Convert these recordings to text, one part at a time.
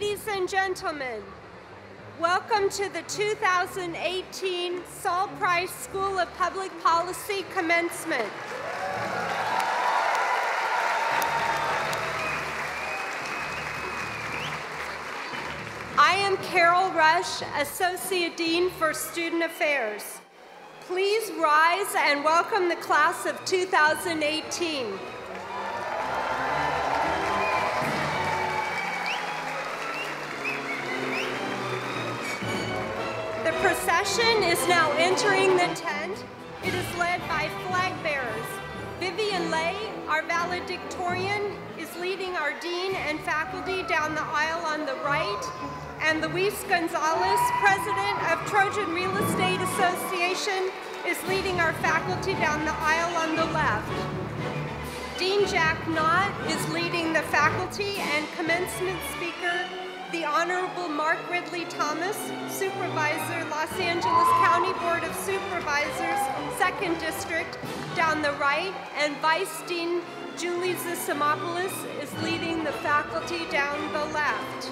Ladies and gentlemen, welcome to the 2018 Saul Price School of Public Policy Commencement. I am Carol Rush, Associate Dean for Student Affairs. Please rise and welcome the class of 2018. The procession is now entering the tent. It is led by flag bearers. Vivian Lay, our valedictorian, is leading our dean and faculty down the aisle on the right, and Luis Gonzalez, president of Trojan Real Estate Association, is leading our faculty down the aisle on the left. Dean Jack Knott is leading the faculty, and commencement speaker, the Honorable Mark Ridley-Thomas, Supervisor, Los Angeles County Board of Supervisors, 2nd District, down the right, and Vice Dean Julie Zisimopoulos is leading the faculty down the left.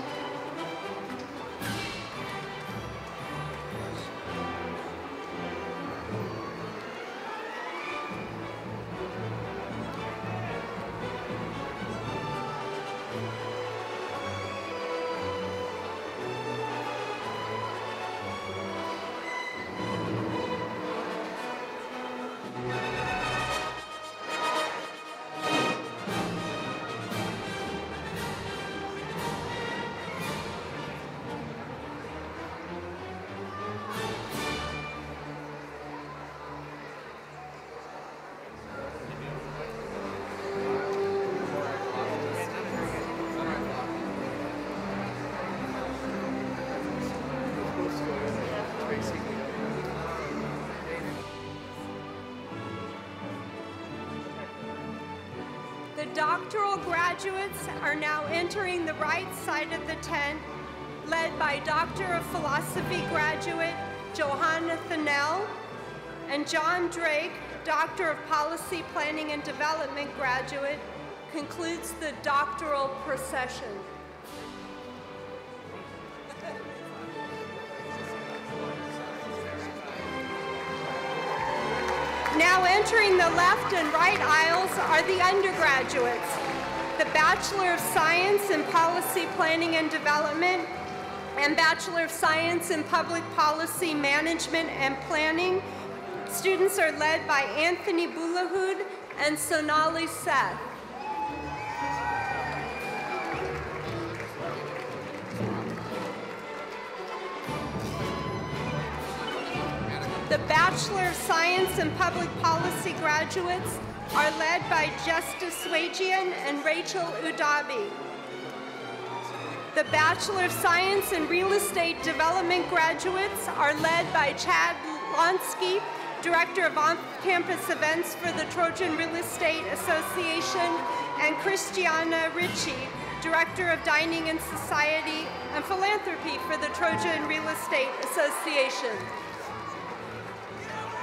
The doctoral graduates are now entering the right side of the tent, led by Doctor of Philosophy graduate Johanna Thinnell and John Drake, Doctor of Policy Planning and Development graduate, concludes the doctoral procession. Now entering the left and right aisles are the undergraduates. The Bachelor of Science in Policy Planning and Development and Bachelor of Science in Public Policy Management and Planning. Students are led by Anthony Boulahud and Sonali Seth. The Bachelor of Science in Public Policy graduates are led by Justice Swajian and Rachel Udabi. The Bachelor of Science in Real Estate Development graduates are led by Chad Lonsky, Director of On-Campus Events for the Trojan Real Estate Association, and Christiana Ritchie, Director of Dining and Society and Philanthropy for the Trojan Real Estate Association.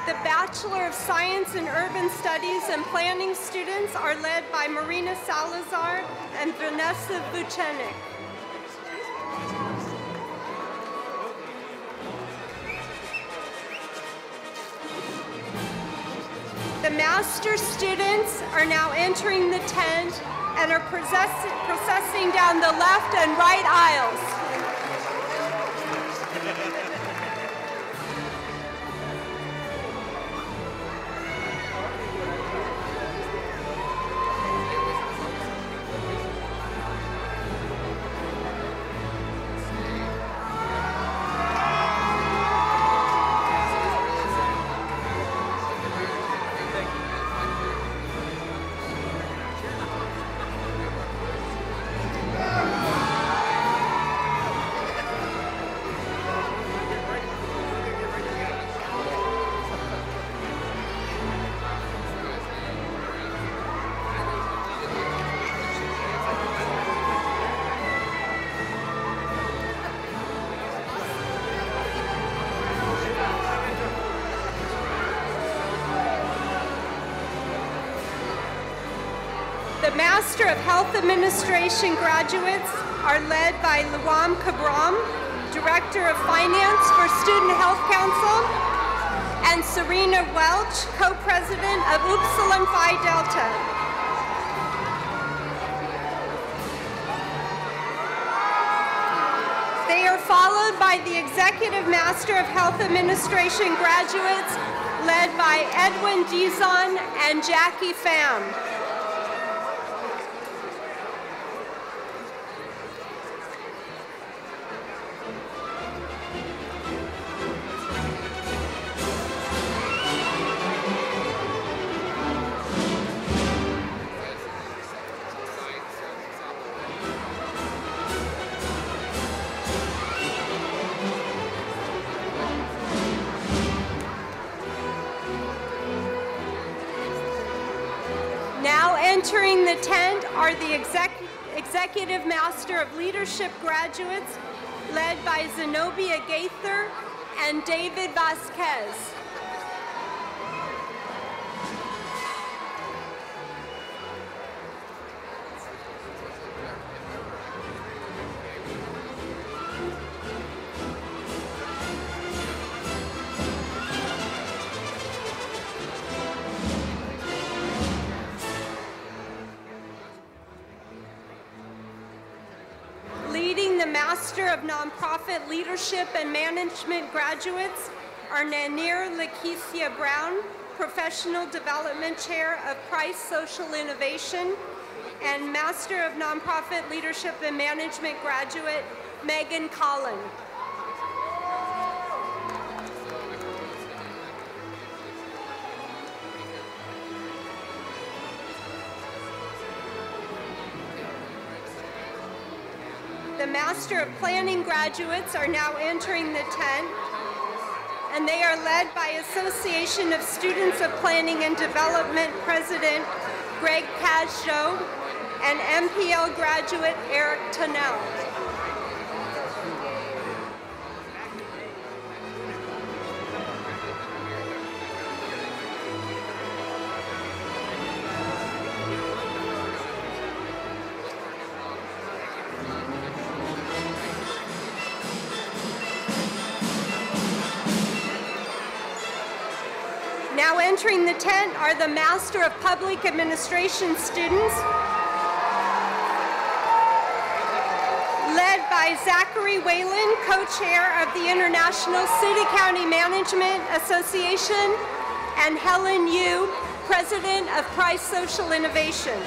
The Bachelor of Science in Urban Studies and Planning students are led by Marina Salazar and Vanessa Vuchenik. The master students are now entering the tent and are processing down the left and right aisles. The Master of Health Administration graduates are led by Luam Kabram, Director of Finance for Student Health Council, and Serena Welch, Co-President of Upsilon Phi Delta. They are followed by the Executive Master of Health Administration graduates led by Edwin Dizon and Jackie Pham. Entering the tent are the Executive Master of Leadership graduates led by Zenobia Gaither and David Vasquez. Master of Nonprofit Leadership and Management graduates are Nanir Lakeithia Brown, Professional Development Chair of Price Social Innovation, and Master of Nonprofit Leadership and Management graduate Megan Collin. The Master of Planning graduates are now entering the tent, and they are led by Association of Students of Planning and Development President Greg Casjo and MPL graduate Eric Tonnell. Now entering the tent are the Master of Public Administration students, led by Zachary Whalen, co-chair of the International City-County Management Association, and Helen Yu, President of Price Social Innovation.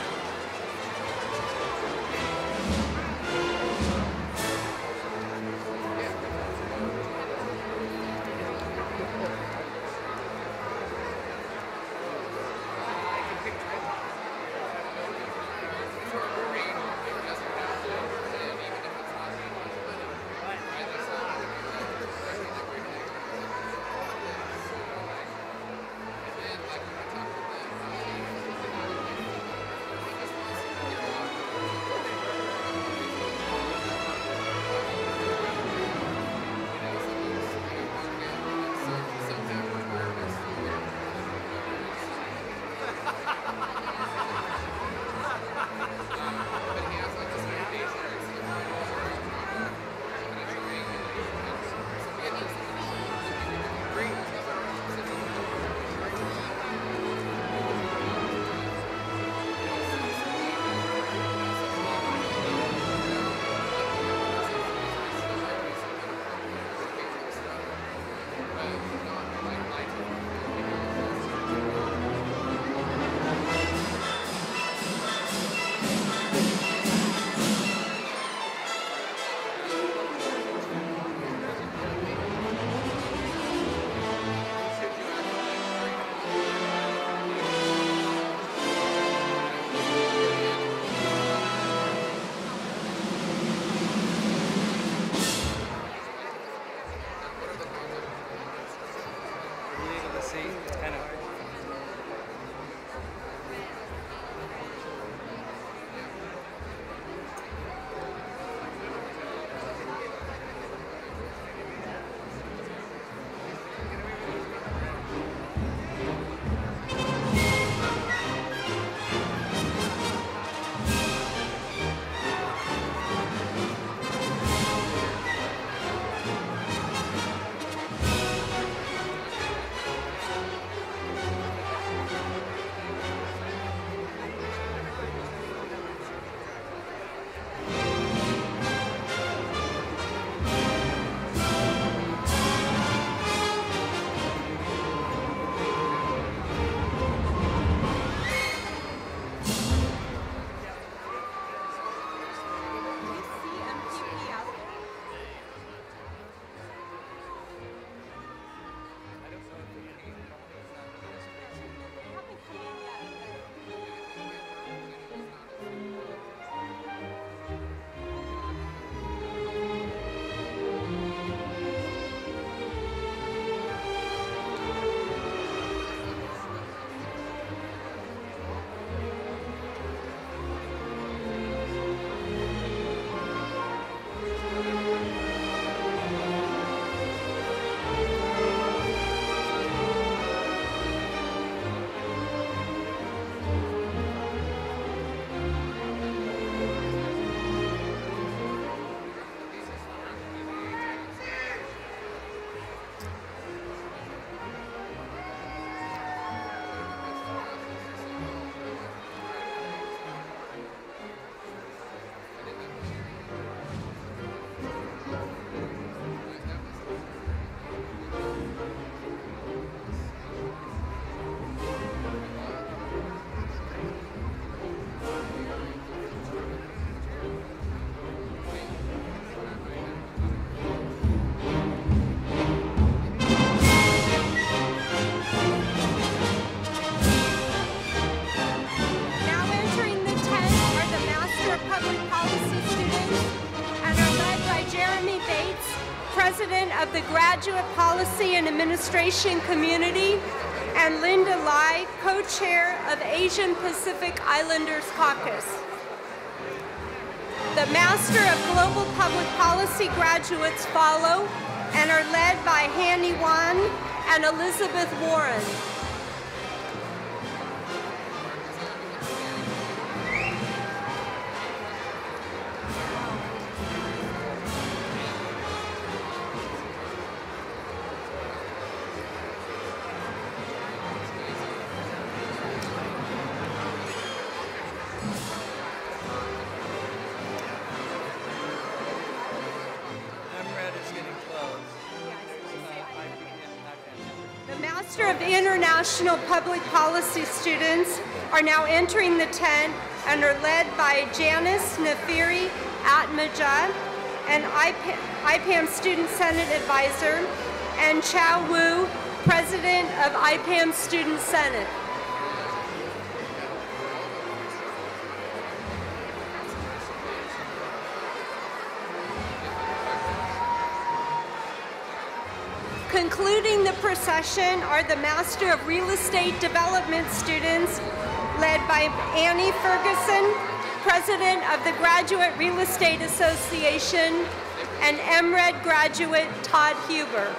President of the Graduate Policy and Administration Community, and Linda Lai, Co-Chair of Asian Pacific Islanders Caucus. The Master of Global Public Policy graduates follow and are led by Hanny Wan and Elizabeth Warren. Of International Public Policy students are now entering the tent and are led by Janice Nafiri Atmaja, an IPAM Student Senate Advisor, and Chow Wu, President of IPAM Student Senate. Concluding the procession are the Master of Real Estate Development students led by Annie Ferguson, President of the Graduate Real Estate Association, and MRED graduate Todd Huber.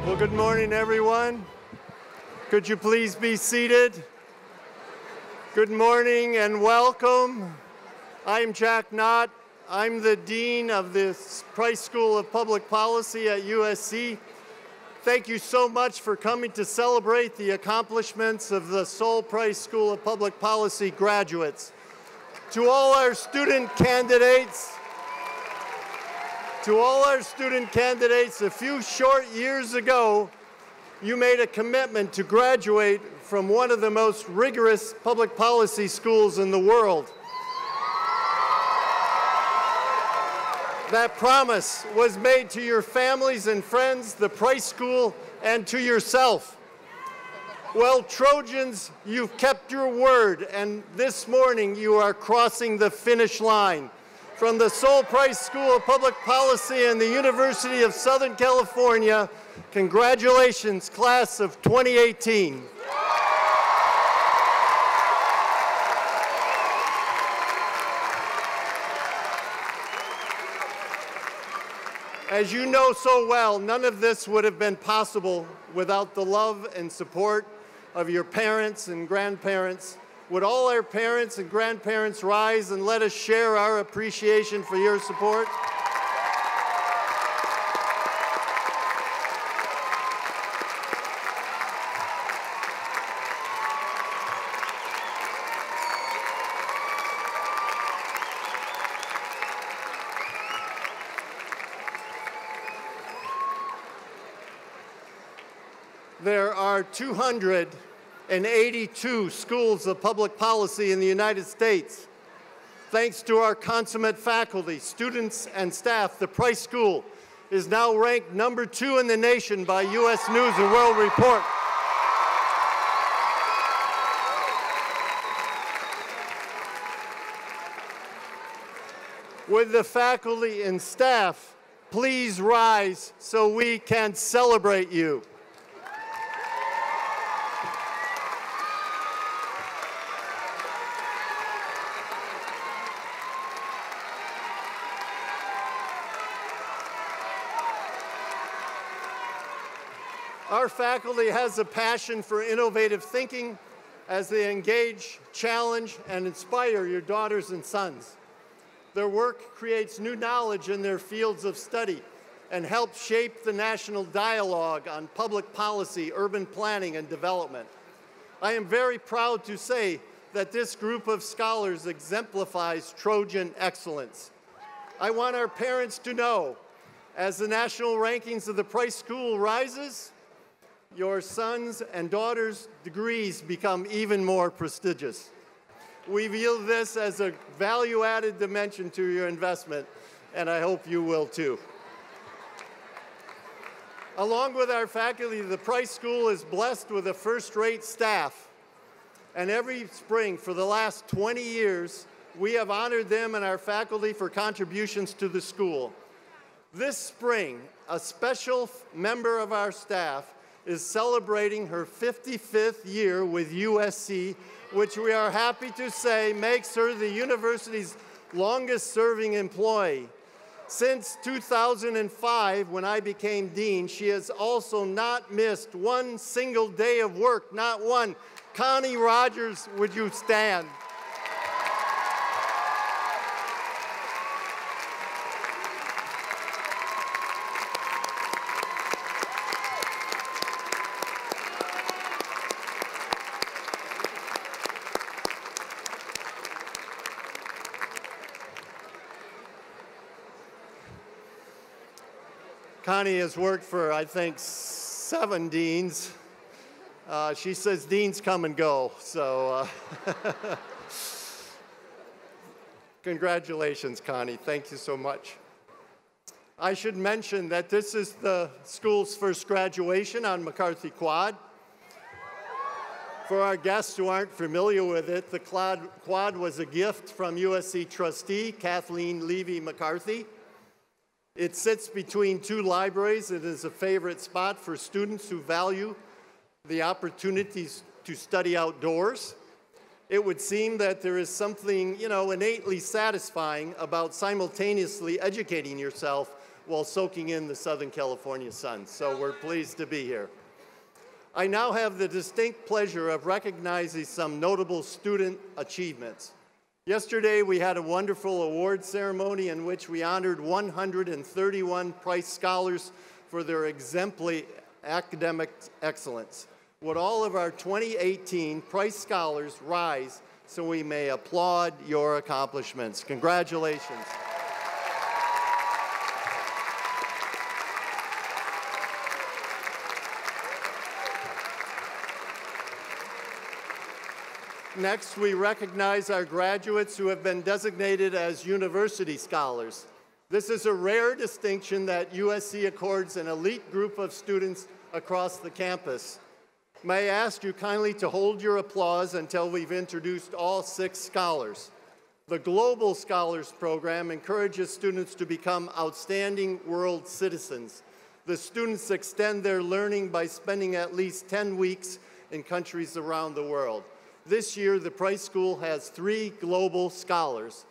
Well, good morning, everyone. Could you please be seated? Good morning and welcome. I'm Jack Knott. I'm the Dean of the Price School of Public Policy at USC. Thank you so much for coming to celebrate the accomplishments of the Sol Price School of Public Policy graduates. To all our student candidates, a few short years ago, you made a commitment to graduate from one of the most rigorous public policy schools in the world. That promise was made to your families and friends, the Price School, and to yourself. Well, Trojans, you've kept your word, and this morning you are crossing the finish line. From the Sol Price School of Public Policy and the University of Southern California, congratulations, class of 2018. As you know so well, none of this would have been possible without the love and support of your parents and grandparents. Would all our parents and grandparents rise and let us share our appreciation for your support? There are 282 schools of public policy in the United States. Thanks to our consummate faculty, students, and staff, the Price School is now ranked #2 in the nation by U.S. News & World Report. Would the faculty and staff please rise so we can celebrate you? Our faculty has a passion for innovative thinking as they engage, challenge, and inspire your daughters and sons. Their work creates new knowledge in their fields of study and helps shape the national dialogue on public policy, urban planning, and development. I am very proud to say that this group of scholars exemplifies Trojan excellence. I want our parents to know, as the national rankings of the Price School rises, your sons' and daughters' degrees become even more prestigious. We view this as a value-added dimension to your investment, and I hope you will too. Along with our faculty, the Price School is blessed with a first-rate staff, and every spring for the last 20 years, we have honored them and our faculty for contributions to the school. This spring, a special member of our staff is celebrating her 55th year with USC, which we are happy to say makes her the university's longest-serving employee. Since 2005, when I became dean, she has also not missed one single day of work, not one. Connie Rogers, would you stand? Connie has worked for, I think, 7 deans. She says deans come and go, so congratulations, Connie. Thank you so much. I should mention that this is the school's first graduation on McCarthy Quad. For our guests who aren't familiar with it, the quad was a gift from USC trustee Kathleen Levy McCarthy. It sits between 2 libraries. It is a favorite spot for students who value the opportunities to study outdoors. It would seem that there is something, innately satisfying about simultaneously educating yourself while soaking in the Southern California sun. So we're pleased to be here. I now have the distinct pleasure of recognizing some notable student achievements. Yesterday, we had a wonderful award ceremony in which we honored 131 Price Scholars for their exemplary academic excellence. Would all of our 2018 Price Scholars rise so we may applaud your accomplishments? Congratulations. Next, we recognize our graduates who have been designated as university scholars. This is a rare distinction that USC accords an elite group of students across the campus. May I ask you kindly to hold your applause until we've introduced all 6 scholars. The Global Scholars Program encourages students to become outstanding world citizens. The students extend their learning by spending at least 10 weeks in countries around the world. This year, the Price School has 3 global scholars.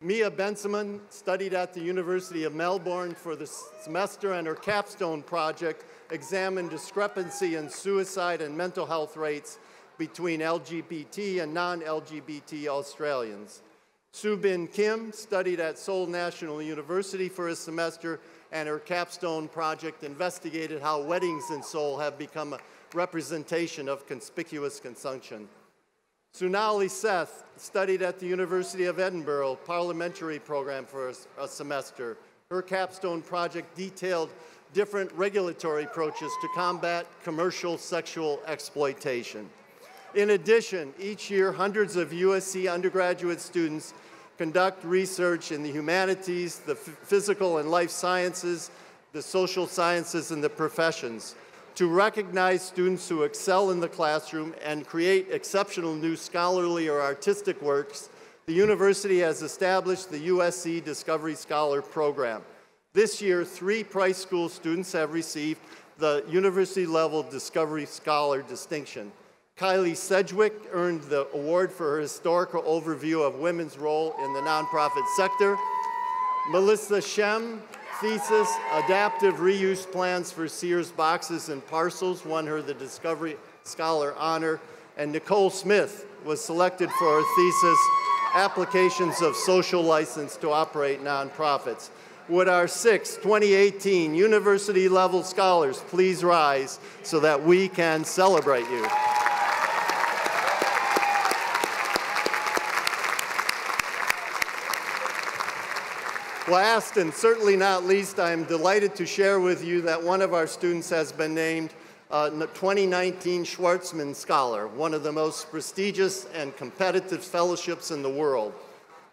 Mia Benjamin studied at the University of Melbourne for the semester, and her capstone project examined discrepancy in suicide and mental health rates between LGBT and non-LGBT Australians. Soo-Bin Kim studied at Seoul National University for a semester, and her capstone project investigated how weddings in Seoul have become a representation of conspicuous consumption. Sunali Seth studied at the University of Edinburgh Parliamentary Program for a semester. Her capstone project detailed different regulatory approaches to combat commercial sexual exploitation. In addition, each year hundreds of USC undergraduate students conduct research in the humanities, the physical and life sciences, the social sciences, and the professions. To recognize students who excel in the classroom and create exceptional new scholarly or artistic works, the university has established the USC Discovery Scholar Program. This year, 3 Price School students have received the university-level Discovery Scholar distinction. Kylie Sedgwick earned the award for her historical overview of women's role in the nonprofit sector. Melissa Shem, thesis, Adaptive Reuse Plans for Sears Boxes and Parcels, won her the Discovery Scholar honor. And Nicole Smith was selected for her thesis, Applications of Social License to Operate Nonprofits. Would our 6 2018 university-level scholars please rise so that we can celebrate you? Last and certainly not least, I am delighted to share with you that one of our students has been named 2019 Schwarzman Scholar, one of the most prestigious and competitive fellowships in the world.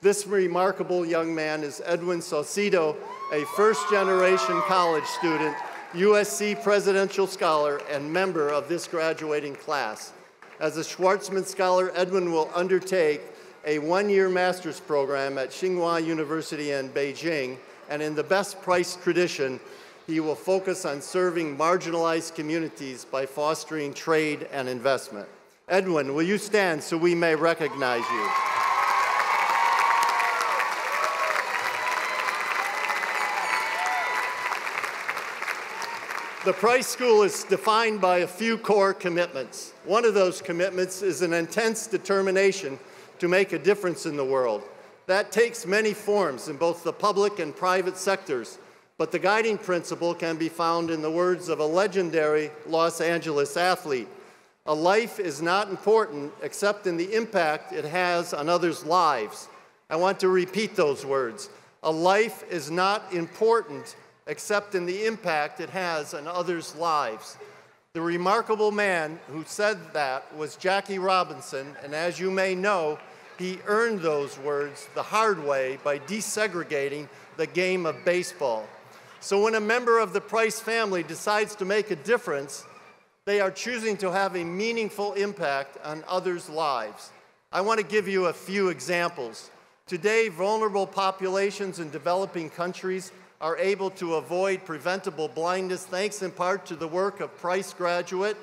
This remarkable young man is Edwin Saucedo, a first-generation college student, USC Presidential Scholar, and member of this graduating class. As a Schwarzman Scholar, Edwin will undertake a 1-year master's program at Tsinghua University in Beijing, and in the best price tradition, he will focus on serving marginalized communities by fostering trade and investment. Edwin, will you stand so we may recognize you? The Price School is defined by a few core commitments. One of those commitments is an intense determination to make a difference in the world. That takes many forms in both the public and private sectors, but the guiding principle can be found in the words of a legendary Los Angeles athlete. A life is not important except in the impact it has on others' lives. I want to repeat those words. A life is not important except in the impact it has on others' lives. The remarkable man who said that was Jackie Robinson, and as you may know, he earned those words the hard way by desegregating the game of baseball. So when a member of the Price family decides to make a difference, they are choosing to have a meaningful impact on others' lives. I want to give you a few examples. Today, vulnerable populations in developing countries are able to avoid preventable blindness thanks in part to the work of Price graduate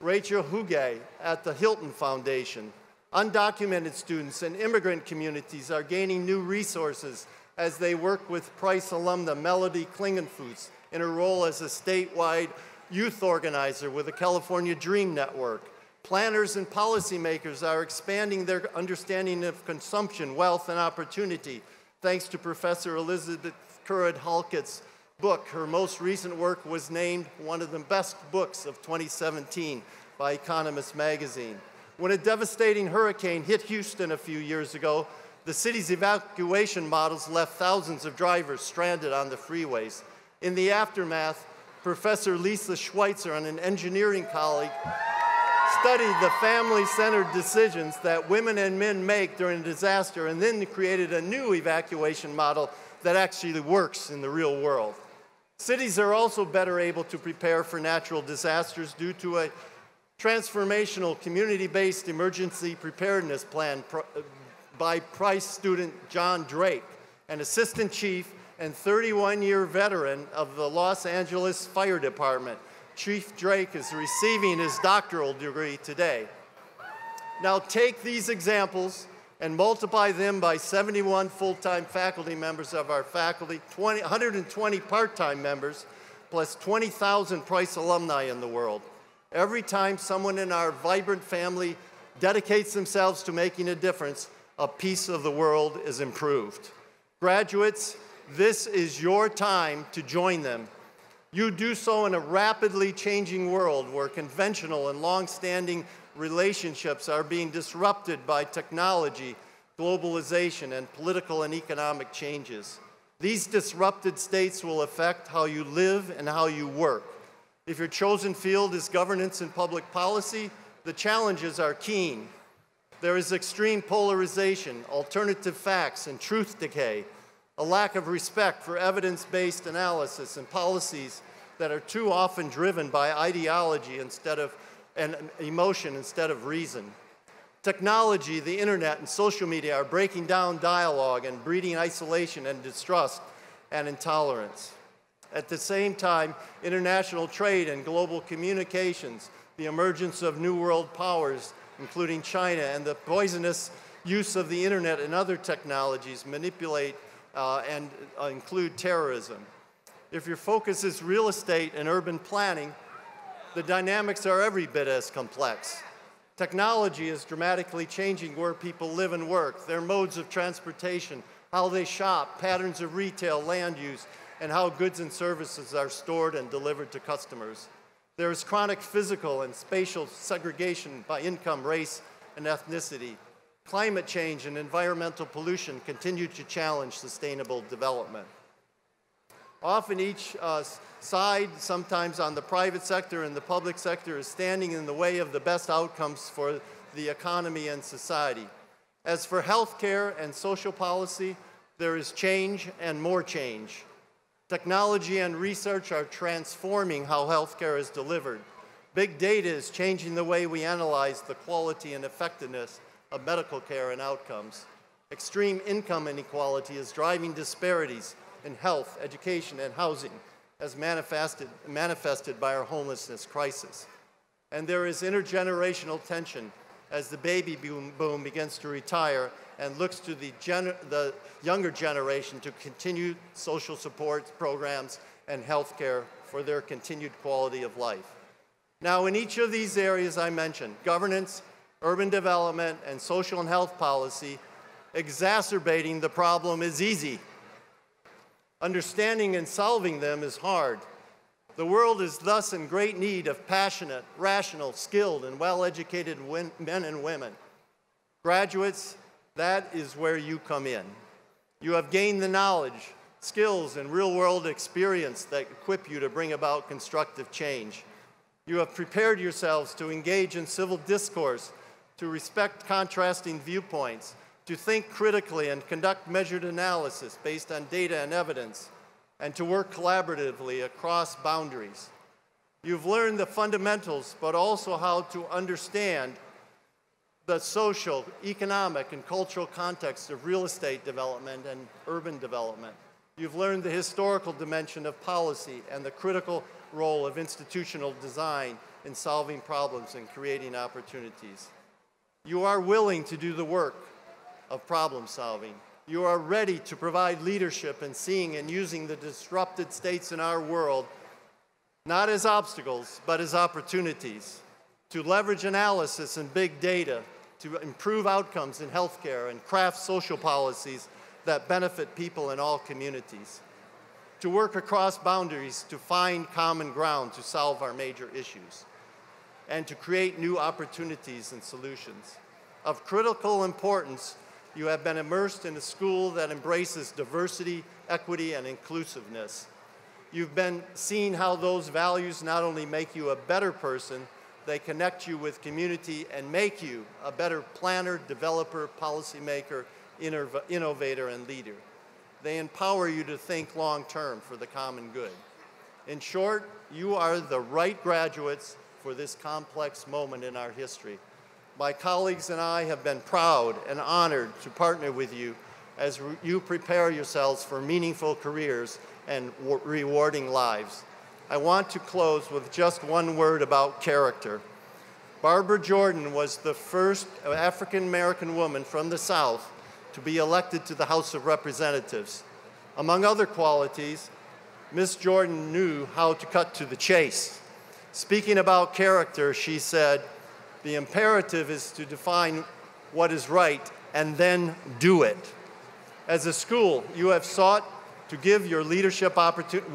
Rachel Huge at the Hilton Foundation. Undocumented students and immigrant communities are gaining new resources as they work with Price alumna Melody Klingenfuss in her role as a statewide youth organizer with the California Dream Network. Planners and policymakers are expanding their understanding of consumption, wealth, and opportunity thanks to Professor Elizabeth Currid-Halkett's book. Her most recent work was named one of the best books of 2017 by Economist magazine. When a devastating hurricane hit Houston a few years ago, the city's evacuation models left thousands of drivers stranded on the freeways. In the aftermath, Professor Lisa Schweitzer and an engineering colleague studied the family-centered decisions that women and men make during a disaster, and then created a new evacuation model that actually works in the real world. Cities are also better able to prepare for natural disasters due to a transformational community-based emergency preparedness plan by Price student John Drake, an assistant chief and 31-year veteran of the Los Angeles Fire Department. Chief Drake is receiving his doctoral degree today. Now take these examples and multiply them by 71 full-time faculty members of our faculty, 120 part-time members, plus 20,000 Price alumni in the world. Every time someone in our vibrant family dedicates themselves to making a difference, a piece of the world is improved. Graduates, this is your time to join them. You do so in a rapidly changing world where conventional and long-standing relationships are being disrupted by technology, globalization, and political and economic changes. These disrupted states will affect how you live and how you work. If your chosen field is governance and public policy, the challenges are keen. There is extreme polarization, alternative facts, and truth decay, a lack of respect for evidence-based analysis and policies that are too often driven by ideology and emotion instead of reason. Technology, the internet, and social media are breaking down dialogue and breeding isolation and distrust and intolerance. At the same time, international trade and global communications, the emergence of new world powers, including China, and the poisonous use of the internet and other technologies manipulate and include terrorism. If your focus is real estate and urban planning, the dynamics are every bit as complex. Technology is dramatically changing where people live and work, their modes of transportation, how they shop, patterns of retail, land use, and how goods and services are stored and delivered to customers. There is chronic physical and spatial segregation by income, race, and ethnicity. Climate change and environmental pollution continue to challenge sustainable development. Often each side, sometimes on the private sector and the public sector, is standing in the way of the best outcomes for the economy and society. As for healthcare and social policy, there is change and more change. Technology and research are transforming how healthcare is delivered. Big data is changing the way we analyze the quality and effectiveness of medical care and outcomes. Extreme income inequality is driving disparities in health, education, and housing, as manifested by our homelessness crisis. And there is intergenerational tension as the baby boom begins to retire and looks to the younger generation to continue social support programs and health care for their continued quality of life. Now, in each of these areas I mentioned, governance, urban development, and social and health policy, exacerbating the problem is easy. Understanding and solving them is hard. The world is thus in great need of passionate, rational, skilled, and well-educated men and women. Graduates, that is where you come in. You have gained the knowledge, skills, and real-world experience that equip you to bring about constructive change. You have prepared yourselves to engage in civil discourse, to respect contrasting viewpoints, to think critically and conduct measured analysis based on data and evidence, and to work collaboratively across boundaries. You've learned the fundamentals, but also how to understand the social, economic, and cultural context of real estate development and urban development. You've learned the historical dimension of policy and the critical role of institutional design in solving problems and creating opportunities. You are willing to do the work of problem solving. You are ready to provide leadership in seeing and using the disrupted states in our world, not as obstacles, but as opportunities, to leverage analysis and big data, to improve outcomes in healthcare and craft social policies that benefit people in all communities, to work across boundaries to find common ground to solve our major issues, and to create new opportunities and solutions. Of critical importance, you have been immersed in a school that embraces diversity, equity, and inclusiveness. You've been seeing how those values not only make you a better person, they connect you with community and make you a better planner, developer, policymaker, innovator, and leader. They empower you to think long-term for the common good. In short, you are the right graduates for this complex moment in our history. My colleagues and I have been proud and honored to partner with you as you prepare yourselves for meaningful careers and rewarding lives. I want to close with just one word about character. Barbara Jordan was the first African-American woman from the South to be elected to the House of Representatives. Among other qualities, Ms. Jordan knew how to cut to the chase. Speaking about character, she said, "The imperative is to define what is right and then do it." As a school, we have sought to give you leadership opportunities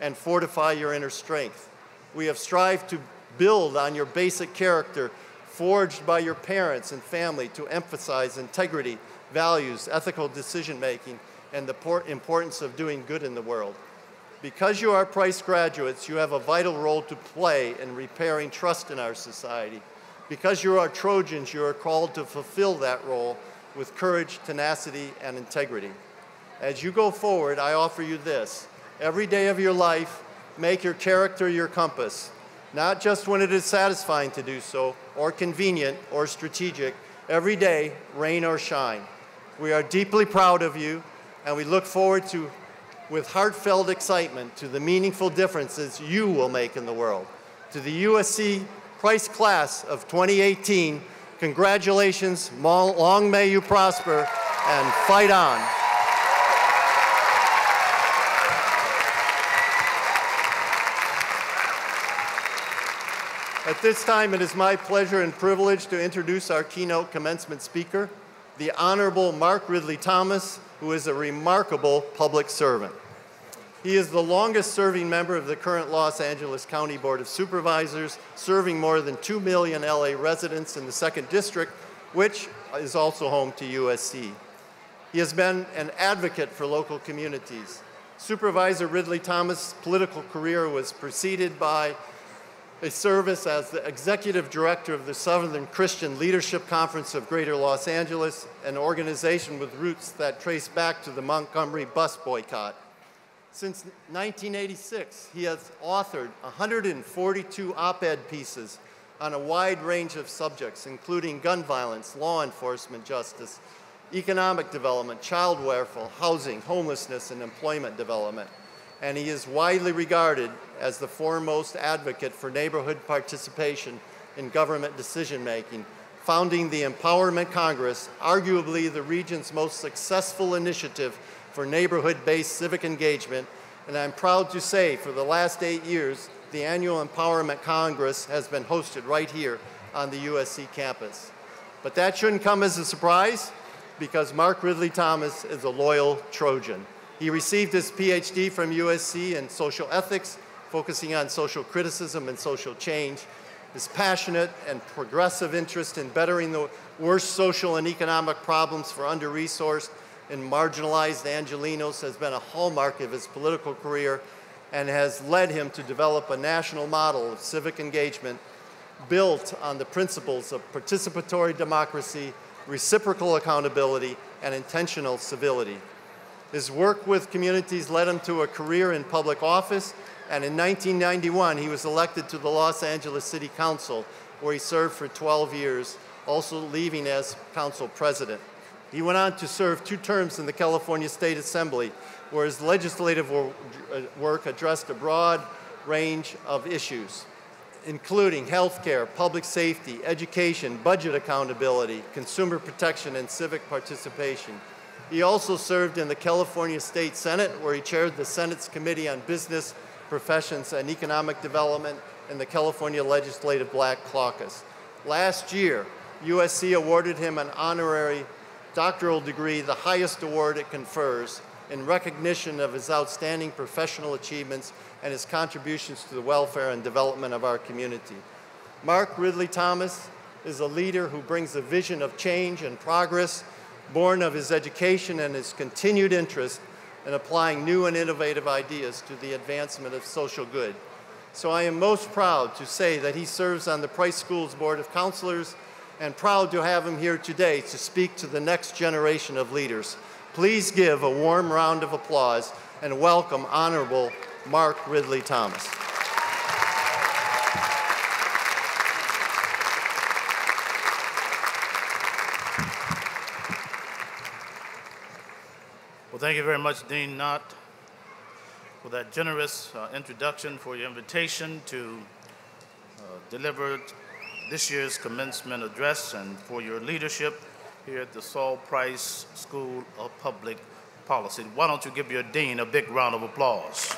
and fortify your inner strength. We have strived to build on your basic character forged by your parents and family to emphasize integrity, values, ethical decision-making, and the importance of doing good in the world. Because you are Price graduates, you have a vital role to play in repairing trust in our society. Because you are Trojans, you are called to fulfill that role with courage, tenacity, and integrity. As you go forward, I offer you this. Every day of your life, make your character your compass, not just when it is satisfying to do so, or convenient, or strategic. Every day, rain or shine. We are deeply proud of you, and we look forward to, with heartfelt excitement, to the meaningful differences you will make in the world. To the USC Price Class of 2018, congratulations, long may you prosper, and fight on. At this time, it is my pleasure and privilege to introduce our keynote commencement speaker, the Honorable Mark Ridley-Thomas, who is a remarkable public servant. He is the longest-serving member of the current Los Angeles County Board of Supervisors, serving more than 2 million LA residents in the 2nd District, which is also home to USC. He has been an advocate for local communities. Supervisor Ridley-Thomas' political career was preceded by a service as the executive director of the Southern Christian Leadership Conference of Greater Los Angeles, an organization with roots that trace back to the Montgomery bus boycott. Since 1986, he has authored 142 op-ed pieces on a wide range of subjects, including gun violence, law enforcement justice, economic development, child welfare, housing, homelessness, and employment development. And he is widely regarded as the foremost advocate for neighborhood participation in government decision-making, founding the Empowerment Congress, arguably the region's most successful initiative for neighborhood-based civic engagement. And I'm proud to say, for the last 8 years, the annual Empowerment Congress has been hosted right here on the USC campus. But that shouldn't come as a surprise, because Mark Ridley-Thomas is a loyal Trojan. He received his PhD from USC in social ethics, focusing on social criticism and social change. His passionate and progressive interest in bettering the worst social and economic problems for under-resourced and marginalized Angelenos has been a hallmark of his political career and has led him to develop a national model of civic engagement built on the principles of participatory democracy, reciprocal accountability, and intentional civility. His work with communities led him to a career in public office, and in 1991, he was elected to the Los Angeles City Council, where he served for 12 years, also leaving as council president. He went on to serve 2 terms in the California State Assembly, where his legislative work addressed a broad range of issues, including healthcare, public safety, education, budget accountability, consumer protection, and civic participation. He also served in the California State Senate, where he chaired the Senate's Committee on Business, Professions, and Economic Development and the California Legislative Black Caucus. Last year, USC awarded him an honorary doctoral degree, the highest award it confers, in recognition of his outstanding professional achievements and his contributions to the welfare and development of our community. Mark Ridley-Thomas is a leader who brings a vision of change and progress, born of his education and his continued interest in applying new and innovative ideas to the advancement of social good. So I am most proud to say that he serves on the Price School's Board of Counselors, and proud to have him here today to speak to the next generation of leaders. Please give a warm round of applause and welcome Honorable Mark Ridley-Thomas. Well, thank you very much, Dean Knott, for that generous introduction, for your invitation to delivered this year's commencement address and for your leadership here at the Saul Price School of Public Policy. Why don't you give your dean a big round of applause?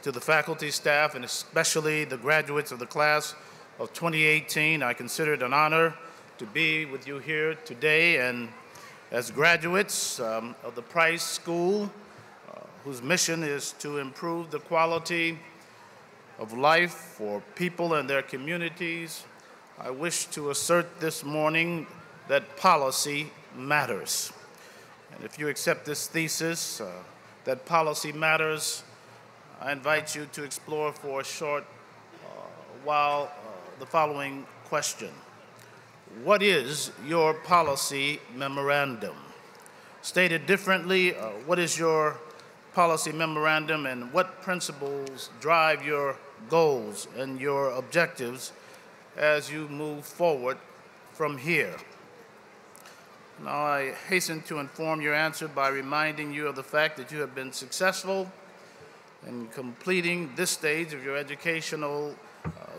To the faculty, staff, and especially the graduates of the class of 2018, I consider it an honor to be with you here today. And as graduates of the Price School, whose mission is to improve the quality of life for people and their communities, I wish to assert this morning that policy matters. And if you accept this thesis, that policy matters, I invite you to explore for a short while the following question. What is your policy memorandum? Stated differently, what is your policy memorandum and what principles drive your goals and your objectives as you move forward from here? Now, I hasten to inform your answer by reminding you of the fact that you have been successful in completing this stage of your educational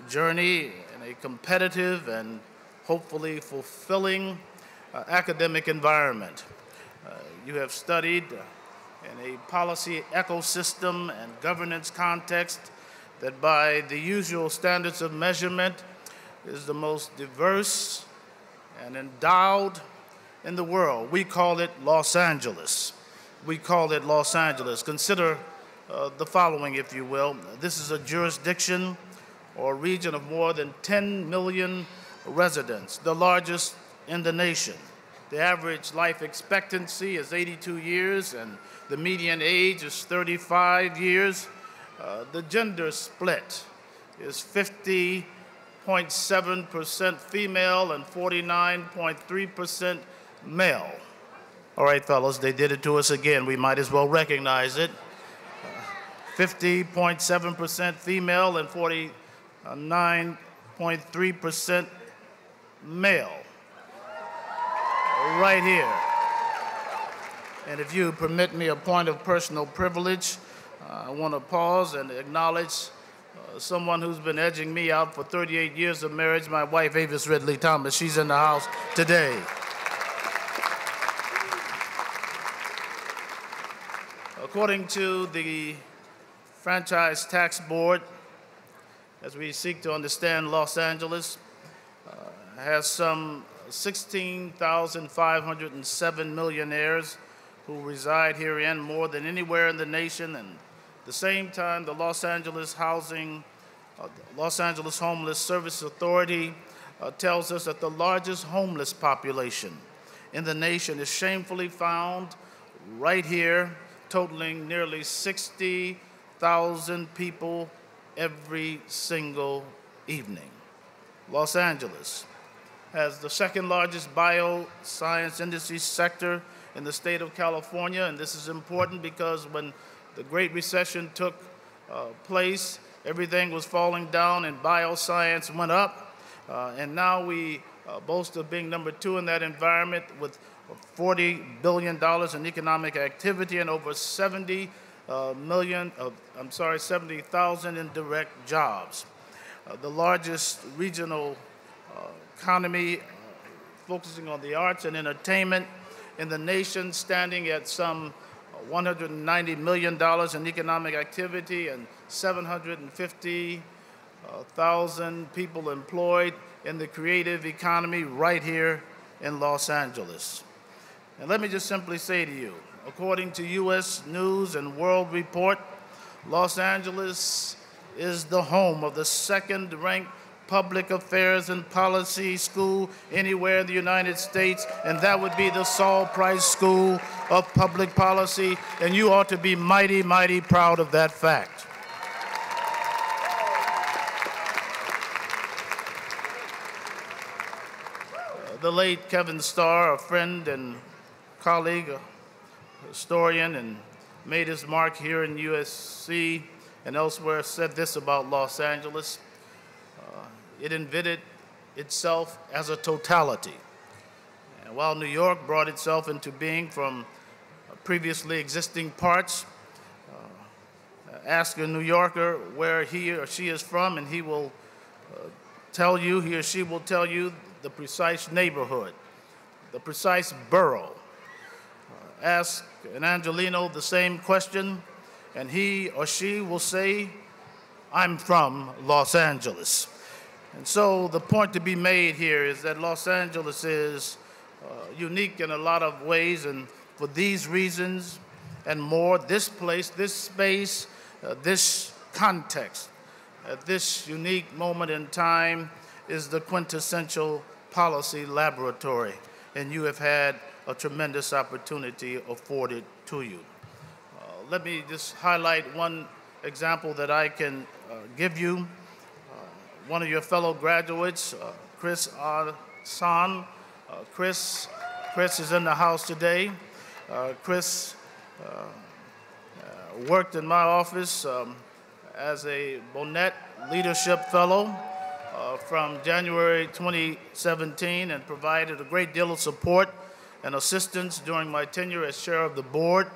journey in a competitive and hopefully fulfilling academic environment. You have studied in a policy ecosystem and governance context that by the usual standards of measurement is the most diverse and endowed in the world. We call it Los Angeles. We call it Los Angeles. Consider the following, if you will. This is a jurisdiction or region of more than 10 million residents, the largest in the nation. The average life expectancy is 82 years and the median age is 35 years. The gender split is 50.7% female and 49.3% male. All right, fellas, they did it to us again. We might as well recognize it. 50.7% female and 49.3% male. Right here. And if you permit me a point of personal privilege, I want to pause and acknowledge someone who's been edging me out for 38 years of marriage, my wife, Mark Ridley-Thomas. She's in the house today. According to the Franchise Tax Board, as we seek to understand Los Angeles, has some 16,507 millionaires who reside herein, more than anywhere in the nation. And at the same time, the Los Angeles Homeless Service Authority tells us that the largest homeless population in the nation is shamefully found right here, totaling nearly 60,000 people every single evening. Los Angeles has the second largest bioscience industry sector in the state of California, and this is important because when the Great Recession took place, everything was falling down and bioscience went up, and now we boast of being number 2 in that environment with $40 billion in economic activity and over 70,000 in direct jobs. The largest regional economy focusing on the arts and entertainment in the nation, standing at some $190 million in economic activity and 750,000 people employed in the creative economy right here in Los Angeles. And let me just simply say to you, according to U.S. News and World Report, Los Angeles is the home of the second-ranked public affairs and policy school anywhere in the United States, and that would be the Saul Price School of Public Policy, and you ought to be mighty, mighty proud of that fact. The late Kevin Starr, a friend and colleague, a historian, and made his mark here in USC and elsewhere, said this about Los Angeles. It invented itself as a totality. And while New York brought itself into being from previously existing parts. Ask a New Yorker where he or she is from, and he or she will tell you the precise neighborhood, the precise borough. Ask an Angelino the same question, and he or she will say, I'm from Los Angeles. And so the point to be made here is that Los Angeles is unique in a lot of ways, and for these reasons and more, this place, this space, this context, at this unique moment in time is the quintessential policy laboratory, and you have had a tremendous opportunity afforded to you. Let me just highlight one example that I can give you. One of your fellow graduates, Chris San. Chris is in the house today. Chris worked in my office as a Bonnet Leadership Fellow from January 2017 and provided a great deal of support and assistance during my tenure as chair of the board.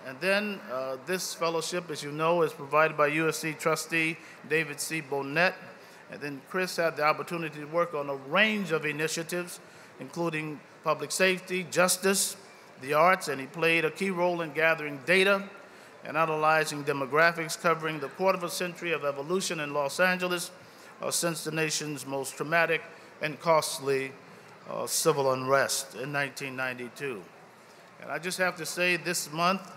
And then this fellowship, as you know, is provided by USC trustee David C. Bonnet. And then Chris had the opportunity to work on a range of initiatives, including public safety, justice, the arts, and he played a key role in gathering data and analyzing demographics covering the quarter of a century of evolution in Los Angeles since the nation's most traumatic and costly civil unrest in 1992. And I just have to say this month,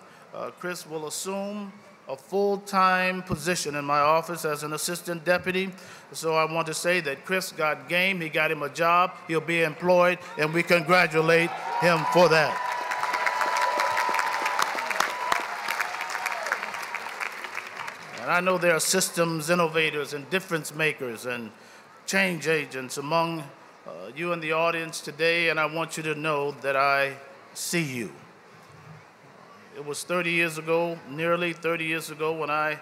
Chris will assume a full-time position in my office as an assistant deputy. So I want to say that Chris got game, he got him a job, he'll be employed, and we congratulate him for that. And I know there are systems innovators and difference makers and change agents among you in the audience today, and I want you to know that I see you. It was 30 years ago, nearly 30 years ago, when I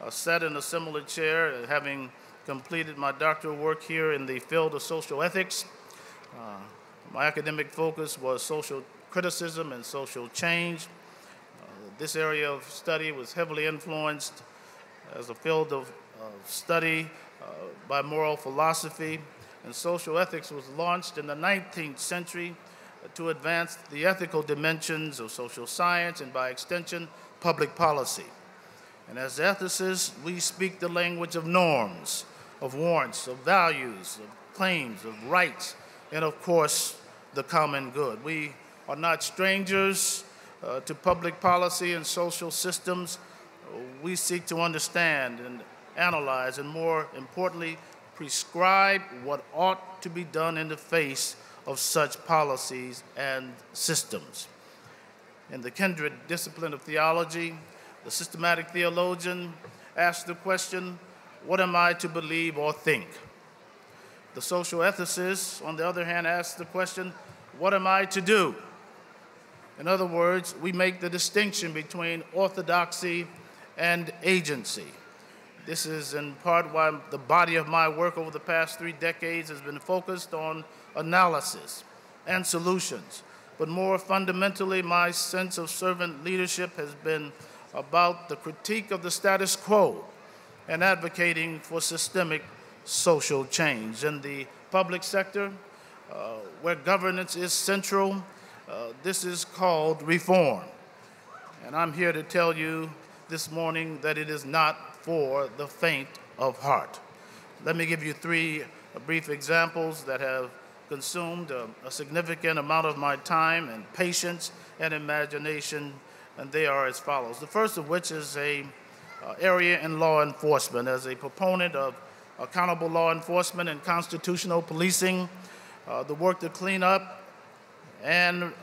sat in a similar chair, having completed my doctoral work here in the field of social ethics. My academic focus was social criticism and social change. This area of study was heavily influenced as a field of study by moral philosophy, and social ethics was launched in the 19th century to advance the ethical dimensions of social science and, by extension, public policy. And as ethicists, we speak the language of norms, of warrants, of values, of claims, of rights, and of course, the common good. We are not strangers to public policy and social systems. We seek to understand and analyze, and more importantly, prescribe what ought to be done in the face of such policies and systems. In the kindred discipline of theology, the systematic theologian asks the question, what am I to believe or think? The social ethicist, on the other hand, asks the question, what am I to do? In other words, we make the distinction between orthodoxy and agency. This is in part why the body of my work over the past 3 decades has been focused on analysis and solutions. But more fundamentally, my sense of servant leadership has been about the critique of the status quo and advocating for systemic social change. In the public sector, where governance is central, this is called reform. And I'm here to tell you this morning that it is not for the faint of heart. Let me give you 3 brief examples that have consumed a significant amount of my time and patience and imagination, and they are as follows. The first of which is an area in law enforcement. As a proponent of accountable law enforcement and constitutional policing, the work to clean up and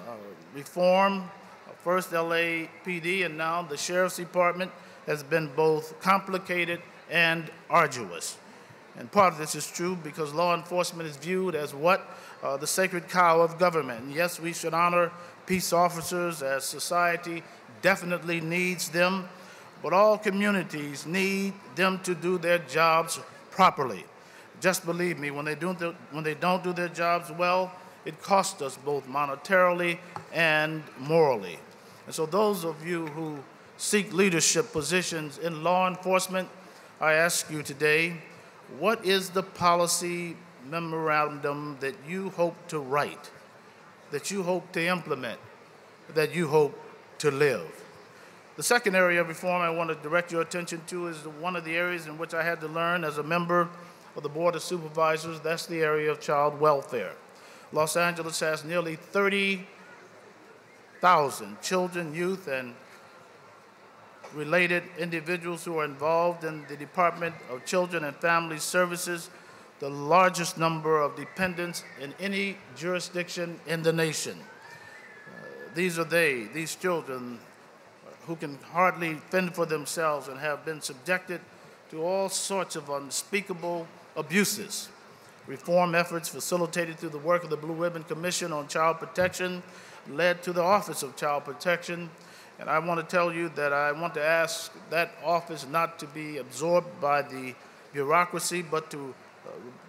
reform first LAPD and now the Sheriff's Department has been both complicated and arduous. And part of this is true because law enforcement is viewed as what? The sacred cow of government. And yes, we should honor peace officers as society definitely needs them, but all communities need them to do their jobs properly. Just believe me, when they don't do their jobs well, it costs us both monetarily and morally. And so those of you who seek leadership positions in law enforcement, I ask you today, what is the policy memorandum that you hope to write, that you hope to implement, that you hope to live? The second area of reform I want to direct your attention to is one of the areas in which I had to learn as a member of the Board of Supervisors. That's the area of child welfare. Los Angeles has nearly 30,000 children, youth, and related individuals who are involved in the Department of Children and Family Services, the largest number of dependents in any jurisdiction in the nation. These children who can hardly fend for themselves and have been subjected to all sorts of unspeakable abuses. Reform efforts facilitated through the work of the Blue Ribbon Commission on Child Protection led to the Office of Child Protection. And I want to tell you that I want to ask that office not to be absorbed by the bureaucracy, but to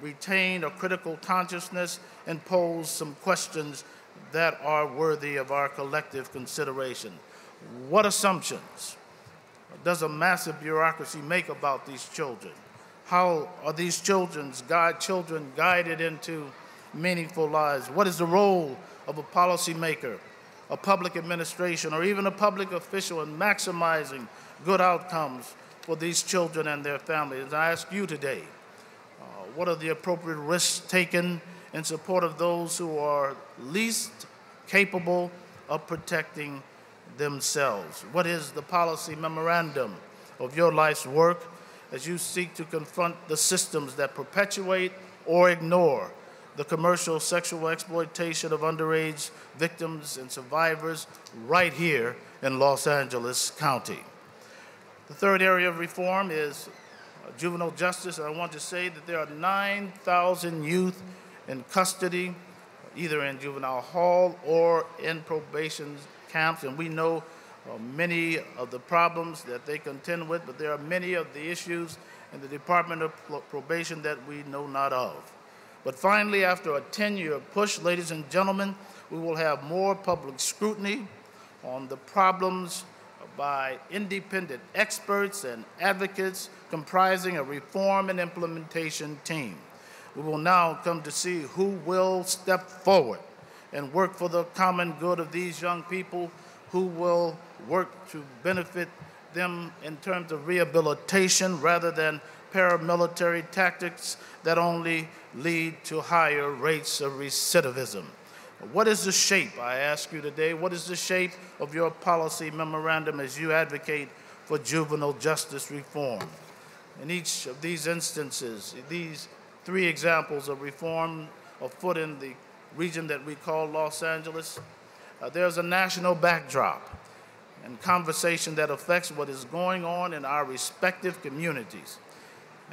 retain a critical consciousness and pose some questions that are worthy of our collective consideration. What assumptions does a massive bureaucracy make about these children? How are these children guided into meaningful lives? What is the role of a policymaker, a public administration, or even a public official in maximizing good outcomes for these children and their families? I ask you today, what are the appropriate risks taken in support of those who are least capable of protecting themselves? What is the policy memorandum of your life's work as you seek to confront the systems that perpetuate or ignore the commercial sexual exploitation of underage victims and survivors right here in Los Angeles County? The third area of reform is juvenile justice. I want to say that there are 9,000 youth in custody, either in juvenile hall or in probation camps, and we know many of the problems that they contend with, but there are many of the issues in the Department of Probation that we know not of. But finally, after a 10-year push, ladies and gentlemen, we will have more public scrutiny on the problems by independent experts and advocates comprising a reform and implementation team. We will now come to see who will step forward and work for the common good of these young people, who will work to benefit them in terms of rehabilitation rather than paramilitary tactics that only lead to higher rates of recidivism. What is the shape, I ask you today, what is the shape of your policy memorandum as you advocate for juvenile justice reform? In each of these instances, these three examples of reform afoot in the region that we call Los Angeles, there's a national backdrop and conversation that affects what is going on in our respective communities.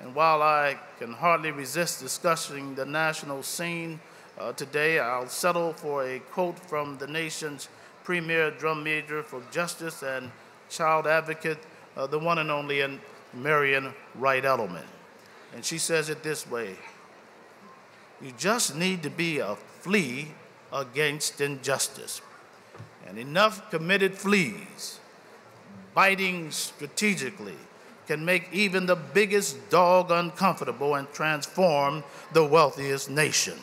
And while I can hardly resist discussing the national scene today, I'll settle for a quote from the nation's premier drum major for justice and child advocate, the one and only Marion Wright Edelman. And she says it this way: you just need to be a flea against injustice. And enough committed fleas, biting strategically, can make even the biggest dog uncomfortable and transform the wealthiest nation.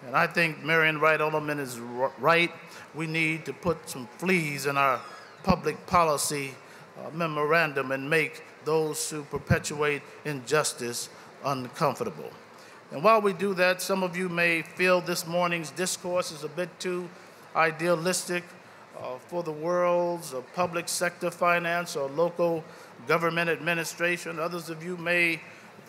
And I think Marion Wright Edelman is right. We need to put some fleas in our public policy memorandum and make those who perpetuate injustice uncomfortable. And while we do that, some of you may feel this morning's discourse is a bit too idealistic for the worlds of public sector finance or local government administration. Others of you may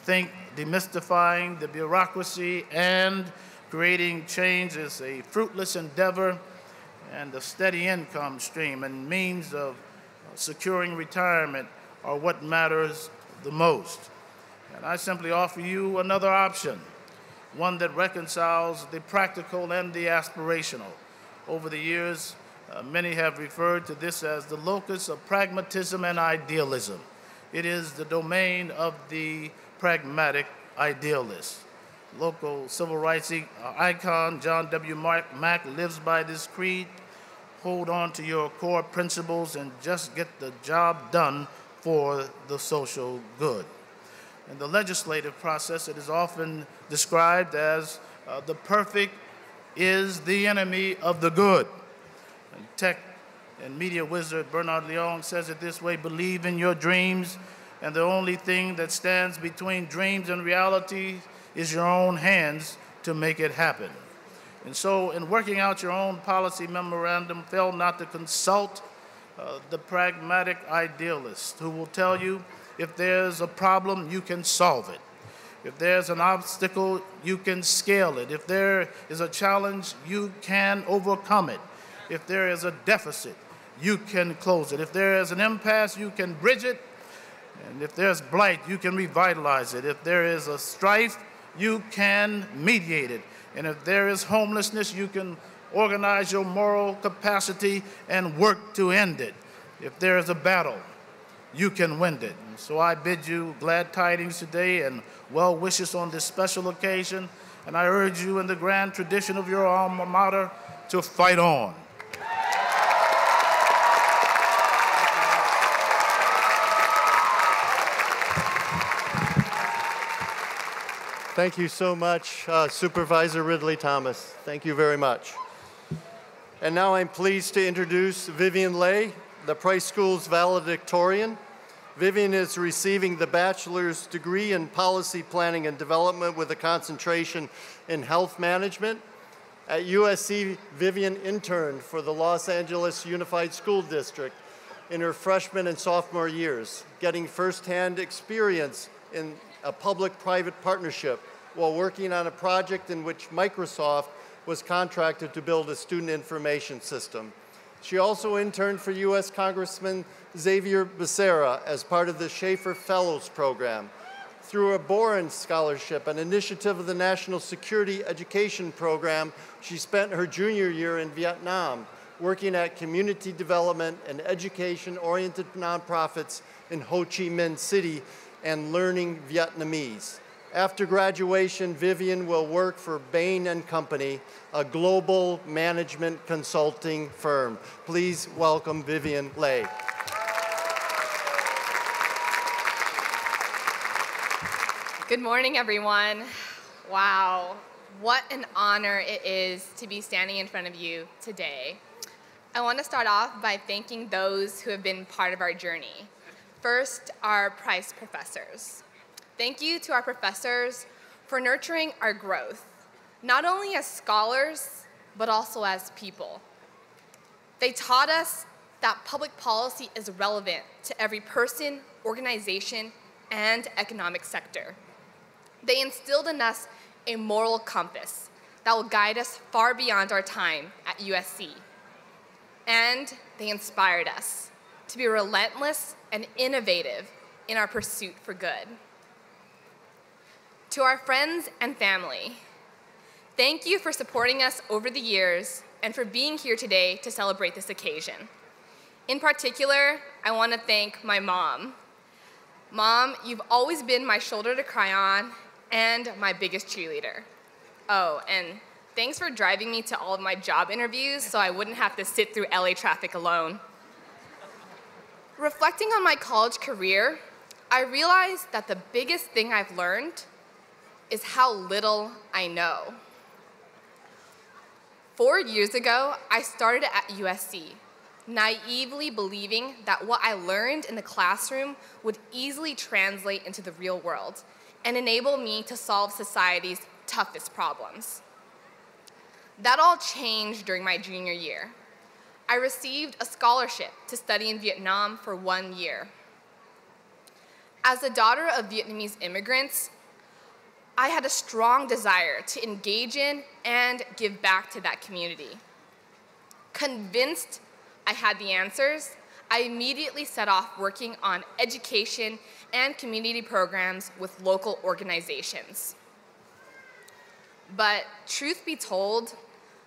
think demystifying the bureaucracy and creating change is a fruitless endeavor, and a steady income stream and means of securing retirement are what matters the most. And I simply offer you another option, one that reconciles the practical and the aspirational. Over the years, many have referred to this as the locus of pragmatism and idealism. It is the domain of the pragmatic idealist. Local civil rights icon John W. Mack lives by this creed: hold on to your core principles and just get the job done for the social good. In the legislative process, it is often described as the perfect is the enemy of the good. And tech and media wizard Bernard Leon says it this way: believe in your dreams, and the only thing that stands between dreams and reality is your own hands to make it happen. And so in working out your own policy memorandum, fail not to consult the pragmatic idealist who will tell you if there's a problem, you can solve it. If there's an obstacle, you can scale it. If there is a challenge, you can overcome it. If there is a deficit, you can close it. If there is an impasse, you can bridge it. And if there's blight, you can revitalize it. If there is a strife, you can mediate it. And if there is homelessness, you can organize your moral capacity and work to end it. If there is a battle, you can win it. And so I bid you glad tidings today and well wishes on this special occasion. And I urge you in the grand tradition of your alma mater to fight on. Thank you so much, Supervisor Ridley-Thomas. Thank you very much. And now I'm pleased to introduce Vivian Lay, the Price School's valedictorian. Vivian is receiving the bachelor's degree in policy planning and development with a concentration in health management. At USC, Vivian interned for the Los Angeles Unified School District in her freshman and sophomore years, getting firsthand experience in a public-private partnership while working on a project in which Microsoft was contracted to build a student information system. She also interned for U.S. Congressman Xavier Becerra as part of the Schaefer Fellows Program. Through a Boren Scholarship, an initiative of the National Security Education Program, she spent her junior year in Vietnam, working at community development and education-oriented nonprofits in Ho Chi Minh City and learning Vietnamese. After graduation, Vivian will work for Bain & Company, a global management consulting firm. Please welcome Vivian Lay. Good morning, everyone. Wow, what an honor it is to be standing in front of you today. I want to start off by thanking those who have been part of our journey. First, our Price professors. Thank you to our professors for nurturing our growth, not only as scholars, but also as people. They taught us that public policy is relevant to every person, organization, and economic sector. They instilled in us a moral compass that will guide us far beyond our time at USC. And they inspired us to be relentless and innovative in our pursuit for good. To our friends and family, thank you for supporting us over the years and for being here today to celebrate this occasion. In particular, I want to thank my mom. Mom, you've always been my shoulder to cry on and my biggest cheerleader. Oh, and thanks for driving me to all of my job interviews so I wouldn't have to sit through LA traffic alone. Reflecting on my college career, I realized that the biggest thing I've learned is how little I know. 4 years ago, I started at USC, naively believing that what I learned in the classroom would easily translate into the real world and enable me to solve society's toughest problems. That all changed during my junior year. I received a scholarship to study in Vietnam for 1 year. As the daughter of Vietnamese immigrants, I had a strong desire to engage in and give back to that community. Convinced I had the answers, I immediately set off working on education and community programs with local organizations. But truth be told,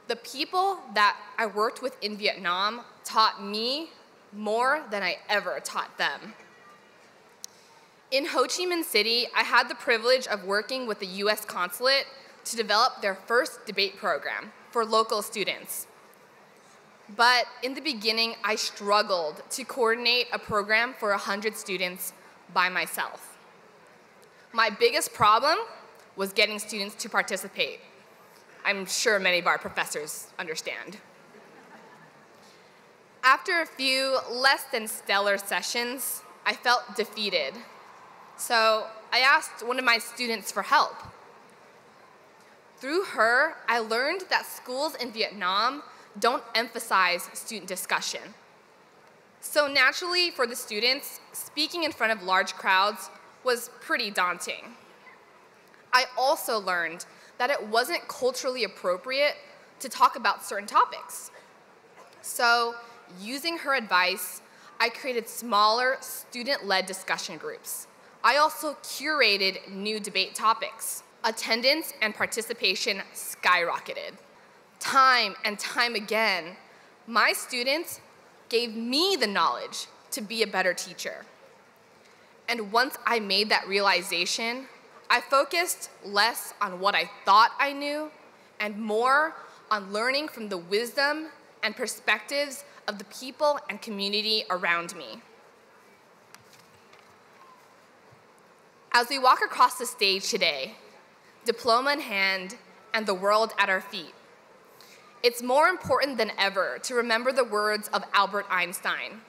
the people that I worked with in Vietnam taught me more than I ever taught them. In Ho Chi Minh City, I had the privilege of working with the US consulate to develop their first debate program for local students. But in the beginning, I struggled to coordinate a program for 100 students by myself. My biggest problem was getting students to participate. I'm sure many of our professors understand. After a few less than stellar sessions, I felt defeated. So I asked one of my students for help. Through her, I learned that schools in Vietnam don't emphasize student discussion. So naturally, for the students, speaking in front of large crowds was pretty daunting. I also learned that it wasn't culturally appropriate to talk about certain topics. So, using her advice, I created smaller student-led discussion groups. I also curated new debate topics. Attendance and participation skyrocketed. Time and time again, my students gave me the knowledge to be a better teacher. And once I made that realization, I focused less on what I thought I knew and more on learning from the wisdom and perspectives of the people and community around me. As we walk across the stage today, diploma in hand and the world at our feet, it's more important than ever to remember the words of Albert Einstein.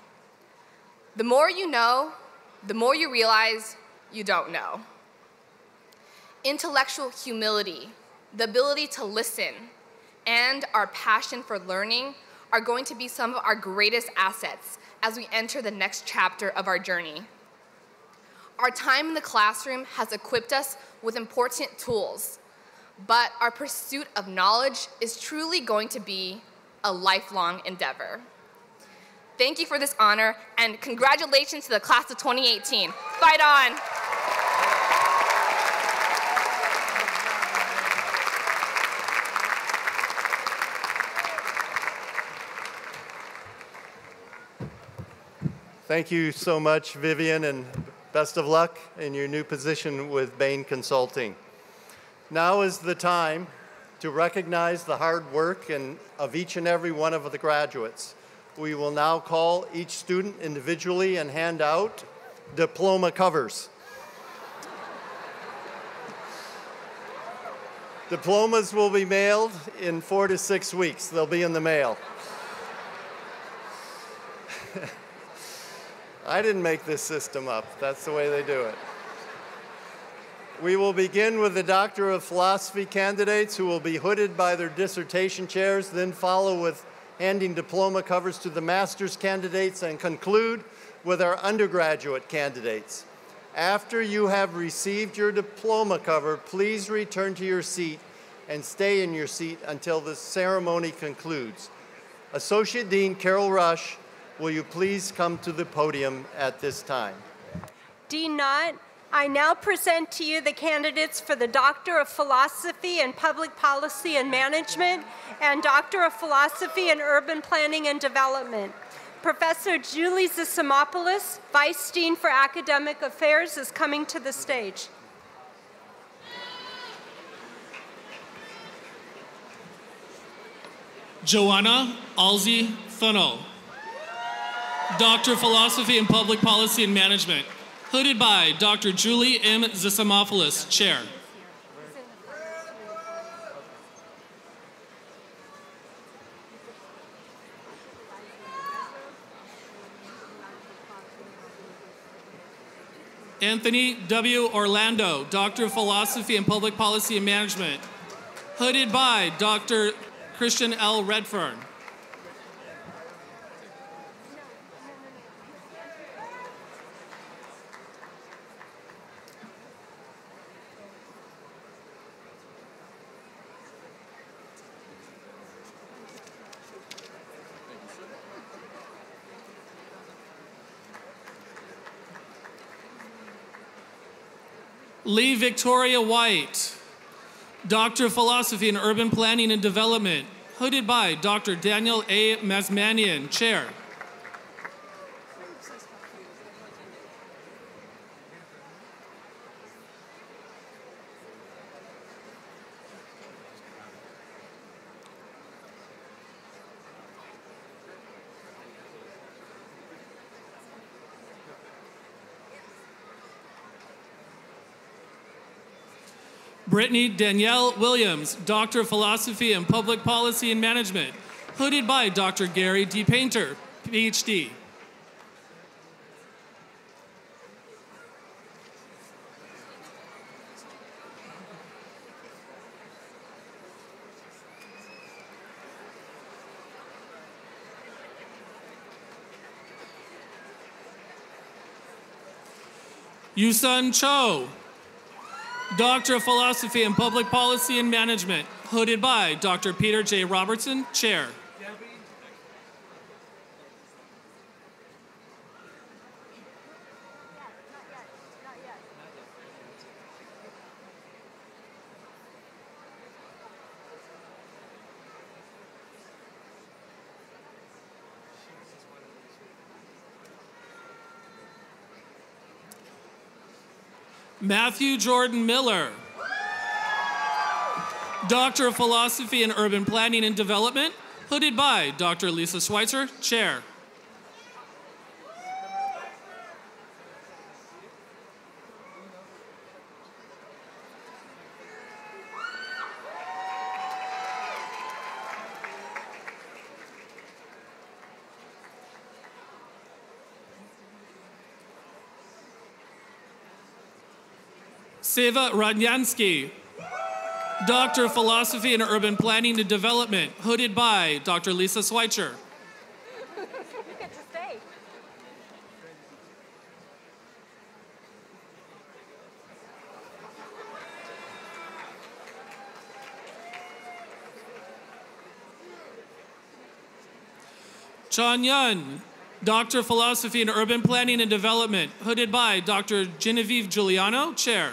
The more you know, the more you realize you don't know. Intellectual humility, the ability to listen, and our passion for learning are going to be some of our greatest assets as we enter the next chapter of our journey. Our time in the classroom has equipped us with important tools, but our pursuit of knowledge is truly going to be a lifelong endeavor. Thank you for this honor, and congratulations to the class of 2018. Fight on! Thank you so much, Vivian, and best of luck in your new position with Bain Consulting. Now is the time to recognize the hard work of each and every one of the graduates. We will now call each student individually and hand out diploma covers. Diplomas will be mailed in 4 to 6 weeks. They'll be in the mail. I didn't make this system up. That's the way they do it. We will begin with the Doctor of Philosophy candidates who will be hooded by their dissertation chairs, then follow with handing diploma covers to the master's candidates, and conclude with our undergraduate candidates. After you have received your diploma cover, please return to your seat and stay in your seat until the ceremony concludes. Associate Dean Carol Rush, will you please come to the podium at this time? Dean Knott, I now present to you the candidates for the Doctor of Philosophy in Public Policy and Management and Doctor of Philosophy in Urban Planning and Development. Professor Julie Zisimopoulos, Vice Dean for Academic Affairs, is coming to the stage. Joanna Alzi Thunnell, Doctor of Philosophy in Public Policy and Management, hooded by Dr. Julie M. Zisimopoulos, Chair. Anthony W. Orlando, Doctor of Philosophy in Public Policy and Management, hooded by Dr. Christian L. Redfern. Lee Victoria White, Doctor of Philosophy in Urban Planning and Development, hooded by Dr. Daniel A. Mazmanian, Chair. Brittany Danielle Williams, Doctor of Philosophy and Public Policy and Management, hooded by Dr. Gary D. Painter, PhD. Yusun Cho, Doctor of Philosophy and Public Policy and Management, hooded by Dr. Peter J. Robertson, Chair. Matthew Jordan Miller, Doctor of Philosophy and Urban Planning and Development, hooded by Dr. Lisa Schweitzer, Chair. Seva Radnyansky, Doctor of Philosophy and Urban Planning and Development, hooded by Dr. Lisa Schweitzer. You get to stay. Chan Yun, Doctor of Philosophy and Urban Planning and Development, hooded by Dr. Genevieve Giuliano, Chair.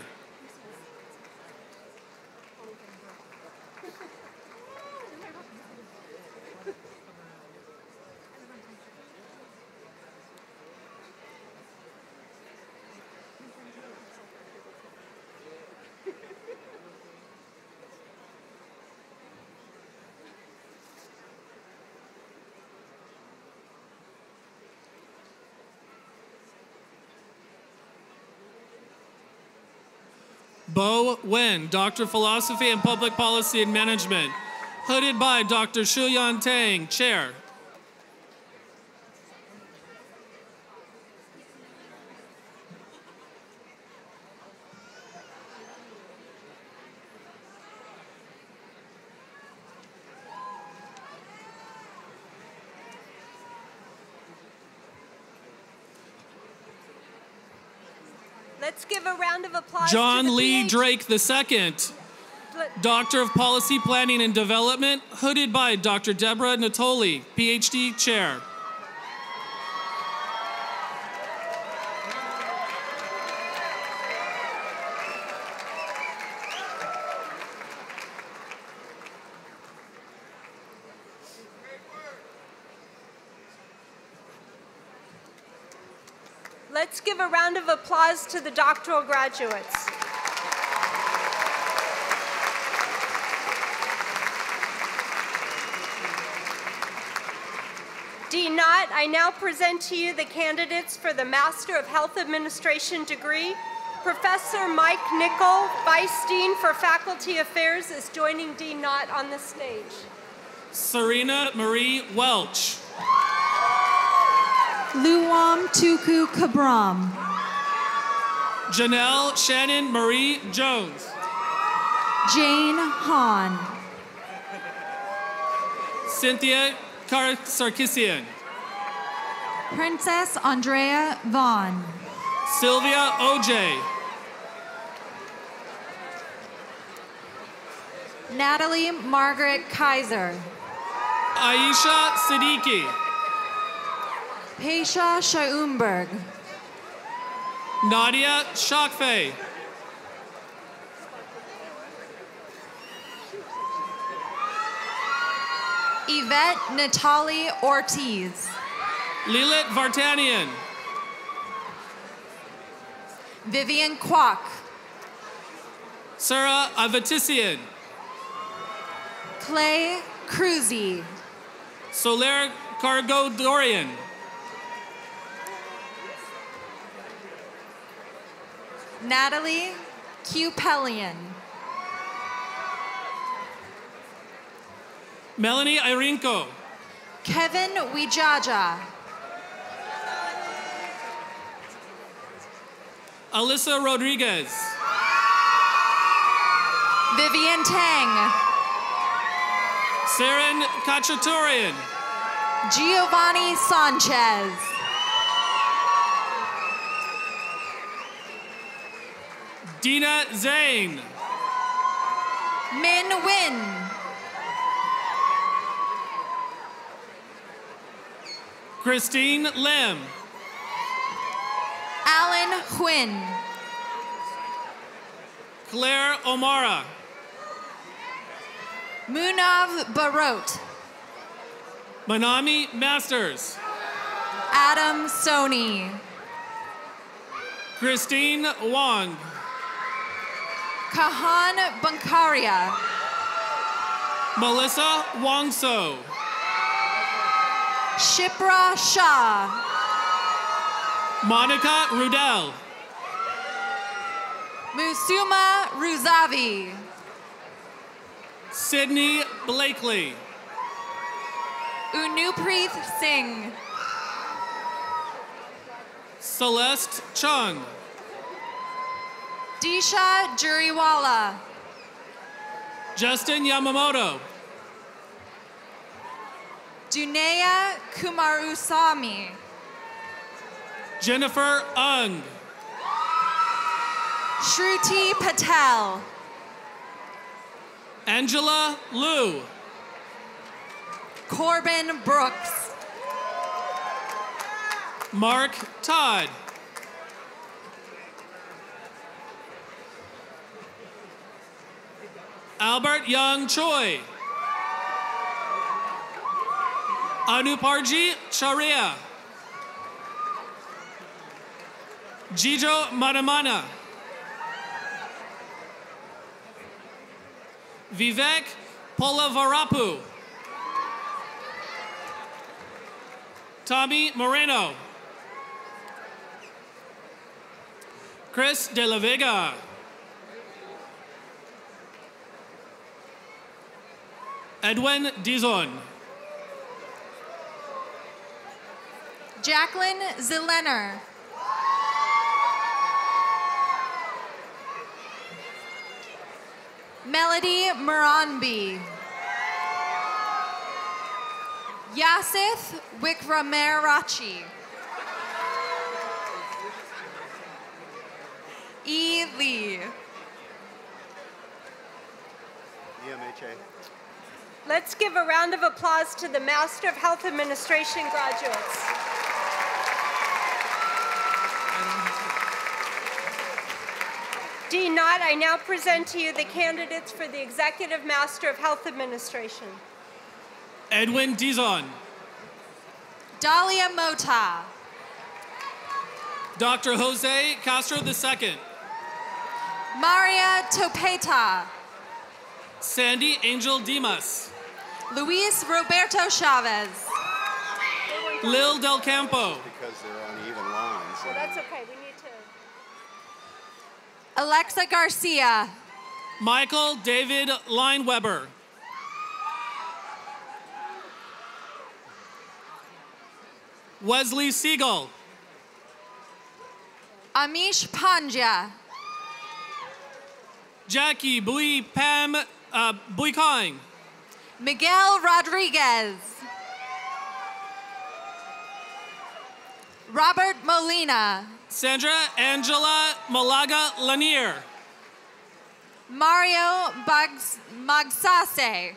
Bo Wen, Doctor of Philosophy and Public Policy and Management, hooded by Dr. Shuyan Tang, Chair. Let's give a round of applause John to the Lee PhD. Drake II, Doctor of Policy Planning and Development, hooded by Dr. Deborah Natoli, PhD, Chair. Let's give a round of applause to the doctoral graduates. Dean Knott, I now present to you the candidates for the Master of Health Administration degree. Professor Mike Nickel, Vice Dean for Faculty Affairs, is joining Dean Knott on the stage. Serena Marie Welch. Luam Tuku Kabram. Janelle Shannon Marie Jones. Jane Hahn. Cynthia Sarkisian. Princess Andrea Vaughn. Sylvia OJ. Natalie Margaret Kaiser. Aisha Siddiqui. Pesha Shaumberg. Nadia Shakfe. Yvette Natali Ortiz. Lilit Vartanian. Vivian Kwok. Sarah Avatisian. Clay Cruzy. Soler Cargo Dorian. Natalie Cupellian. Melanie Irinko. Kevin Wijaja. Alyssa Rodriguez. Vivian Tang. Saren Kachaturian. Giovanni Sanchez. Dina Zane. Min Win. Christine Lim. Alan Quinn. Claire O'Mara. Munav Barot. Manami Masters. Adam Soni. Christine Wong. Kahan Bankaria. Melissa Wongso. Shipra Shah. Monica Rudell. Musuma Ruzavi. Sydney Blakely. Unupreet Singh. Celeste Chung. Disha Juriwala. Justin Yamamoto. Dunea Kumarusamy. Jennifer Ung. Shruti Patel. Angela Liu. Corbin Brooks. Mark Todd. Albert Young Choi. Anuparji Charia. Jijo Madamana. Vivek Polavarapu. Tommy Moreno. Chris De La Vega. Edwin Dizon. Jacqueline Zelener. Melody Moranby. Yasith Wikramerachi. E. Lee. MHA. Let's give a round of applause to the Master of Health Administration graduates. Dean Knott, I now present to you the candidates for the Executive Master of Health Administration. Edwin Dizon. Dahlia Mota. Dr. Jose Castro II. Maria Topeta. Sandy Angel Dimas. Luis Roberto Chavez. Lil Del Campo. Because they're on even lines. Well, that's okay. We need to. Alexa Garcia. Michael David Lineweber. Wesley Siegel. Amish Pandya. Jackie Bui Pam Buikang. Miguel Rodriguez. Robert Molina. Sandra Angela Malaga Lanier. Mario Magsase.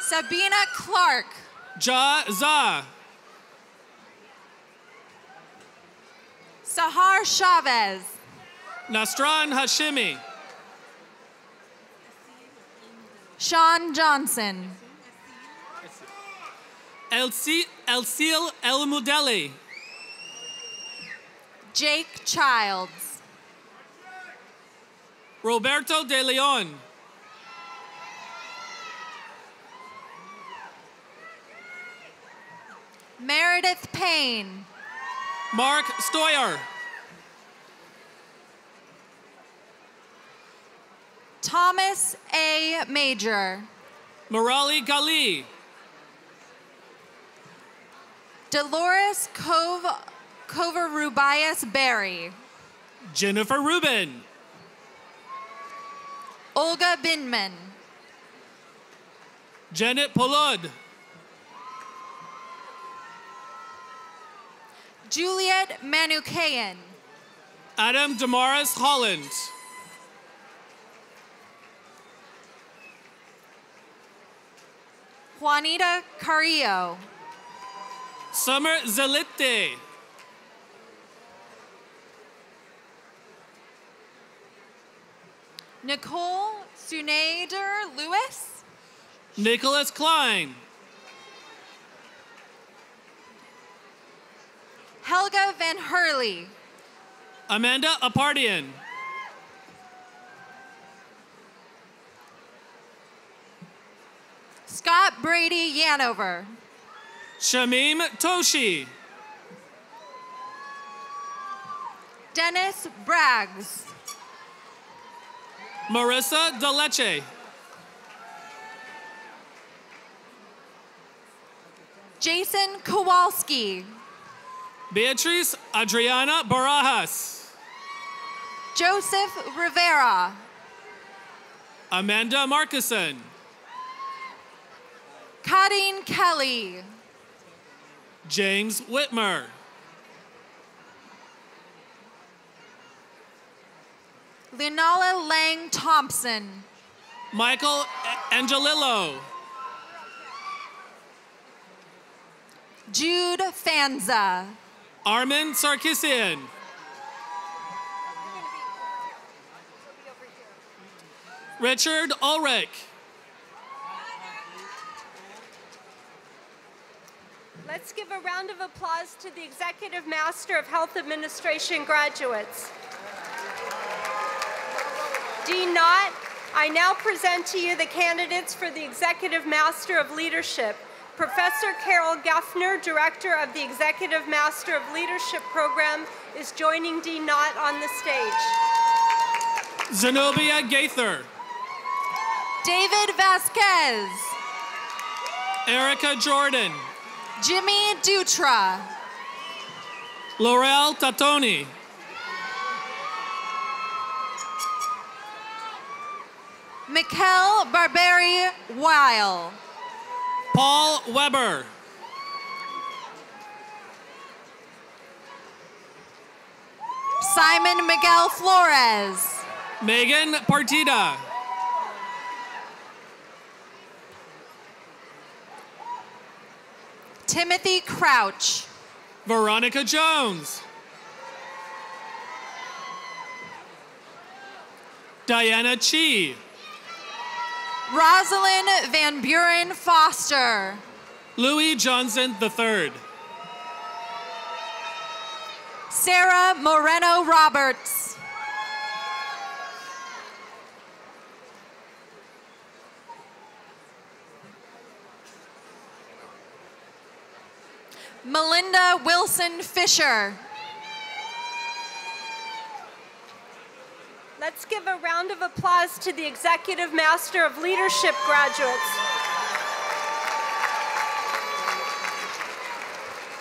Sabina Clark. Ja Za. Sahar Chavez. Nastran Hashimi. Sean Johnson. Elsil El Mudeli. Jake Childs. Roberto De Leon. Meredith Payne. Mark Stoyer. Thomas A. Major. Murali Gali. Dolores Covarrubias Berry. Jennifer Rubin. Olga Binman. Janet Polod. Juliet Manukayan. Adam Damaris Holland. Juanita Carrillo. Summer Zelite. Nicole Sunader Lewis. Nicholas Klein. Helga Van Hurley. Amanda Apartian. Scott Brady Yanover. Shamim Toshi. Dennis Braggs. Marissa Deleche. Jason Kowalski. Beatrice Adriana Barajas. Joseph Rivera. Amanda Markison. Kadeen Kelly. James Whitmer. Lunala Lang Thompson. Michael Angelillo. Jude Fanza. Armin Sarkisian. Richard Ulrich. Let's give a round of applause to the Executive Master of Health Administration graduates. Dean Knott, I now present to you the candidates for the Executive Master of Leadership. Professor Carol Geffner, Director of the Executive Master of Leadership Program, is joining Dean Knott on the stage. Zenobia Gaither. David Vasquez. Erica Jordan. Jimmy Dutra. Laurel Tatoni. Mikkel Barberi Weil. Paul Weber. Simon Miguel Flores. Megan Partida. Timothy Crouch. Veronica Jones. Diana Chi. Rosalind Van Buren Foster. Louis Johnson III. Sarah Moreno Roberts. Melinda Wilson Fisher. Let's give a round of applause to the Executive Master of Leadership graduates.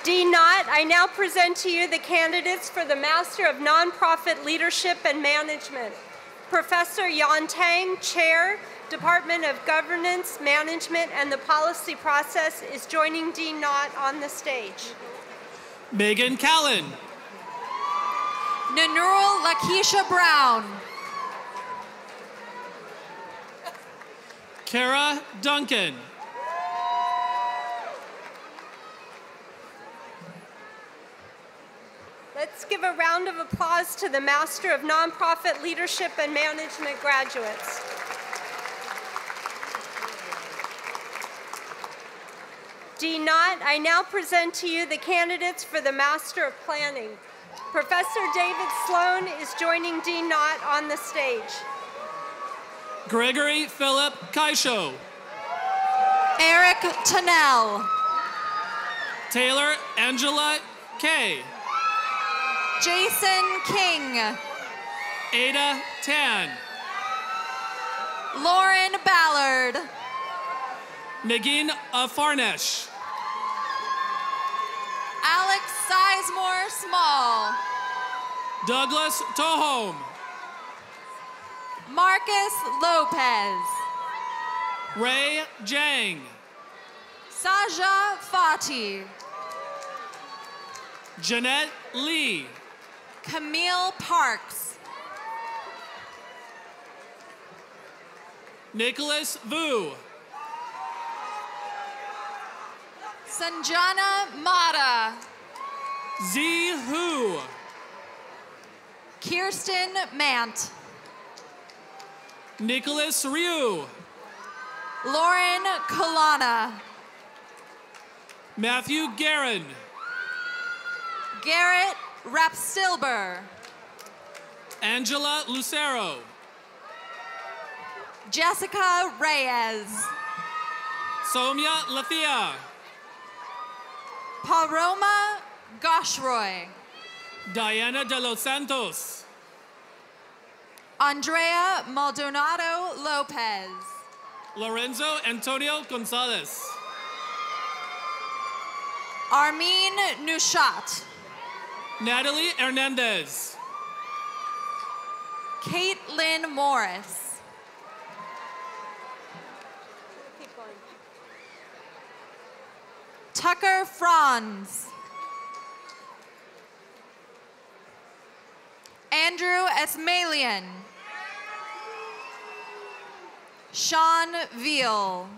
Dean Knott, I now present to you the candidates for the Master of Nonprofit Leadership and Management. Professor Yan Tang, Chair, Department of Governance, Management, and the Policy Process, is joining Dean Knott on the stage. Megan Callan. Nanurul Lakeisha Brown. Kara Duncan. Let's give a round of applause to the Master of Nonprofit Leadership and Management graduates. Dean Knott, I now present to you the candidates for the Master of Planning. Professor David Sloan is joining Dean Knott on the stage. Gregory Philip Kaisho. Eric Tennell. Taylor Angela Kay. Jason King. Ada Tan. Lauren Ballard. Nagin Farnesh. Alex Sizemore Small. Douglas Tohome. Marcus Lopez. Ray Jang. Saja Fati. Jeanette Lee. Camille Parks. Nicholas Vu. Sanjana Mata. Z Hu. Kirsten Mant. Nicholas Ryu. Lauren Kalana. Matthew Guerin. Garrett Rapstilber. Angela Lucero. Jessica Reyes. Somya Lathia. Paloma Goshroy. Diana de los Santos. Andrea Maldonado Lopez. Lorenzo Antonio Gonzalez. Armin Nushat. Natalie Hernandez. Caitlin Morris. Tucker Franz. Andrew Esmalian. Sean Veal.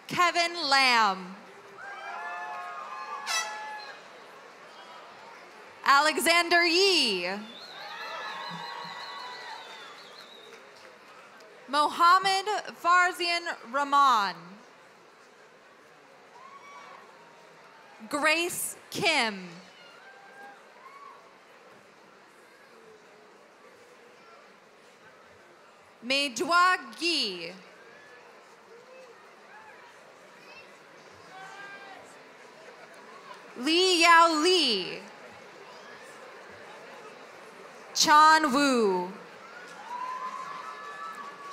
Kevin Lamb. Alexander Yee. Mohammed Farzian Rahman. Grace Kim. Meidwa Gi. Li Yao Li. Chan Wu.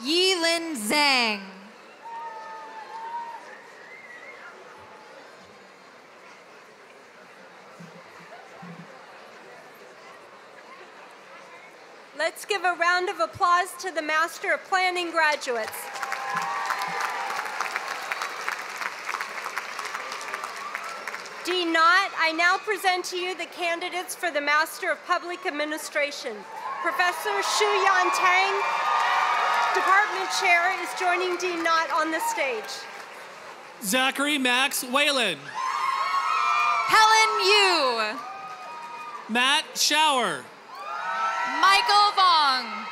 Yilin Zhang. Let's give a round of applause to the Master of Planning graduates. Dean Knott, I now present to you the candidates for the Master of Public Administration. Professor Shuyan Tang, Department Chair, is joining Dean Knott on the stage. Zachary Max Whalen. Helen Yu. Matt Shower. Michael Vong.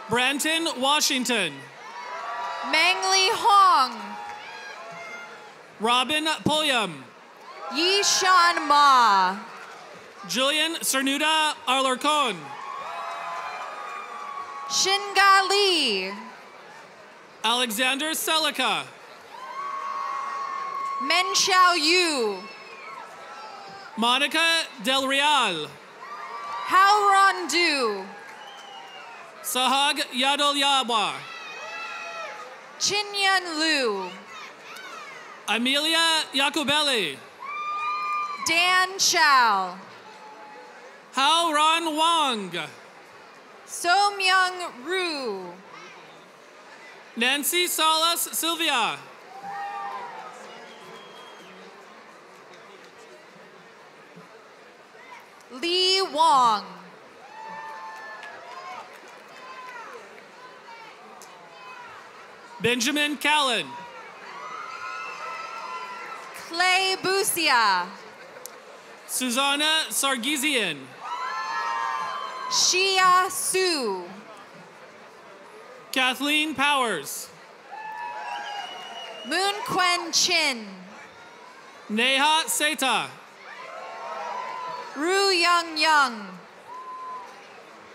Branton Washington. Mengli Hong. Robin Pulliam. Yishan Ma. Julian Cernuda Alarcon. Shinga Lee. Alexander Selika. Men Xiao Yu. Monica Del Real. Hao Ron Du. Sahag Yadolyabwa. Chinyan Liu. Amelia Jacobelli. Dan Chow. Hao Ron Wang. So Myung Ru. Nancy Salas Sylvia. Lee Wong. Benjamin Callan. Clay Busia. Susanna Sargisian. Shia Su. Kathleen Powers. Moon Quen Chin. Neha Seta. Ru Young Young.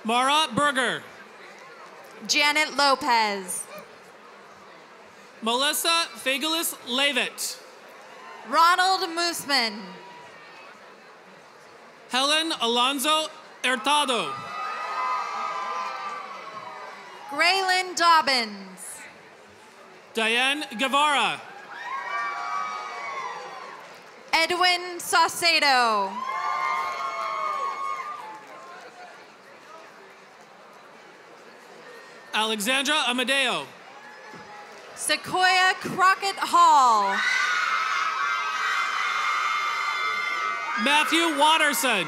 Mara Berger. Janet Lopez. Melissa Fagelis Levitt. Ronald Moosman. Helen Alonso Hurtado. Graylin Dobbins. Diane Guevara. Edwin Saucedo. Alexandra Amadeo. Sequoia Crockett Hall. Matthew Watterson.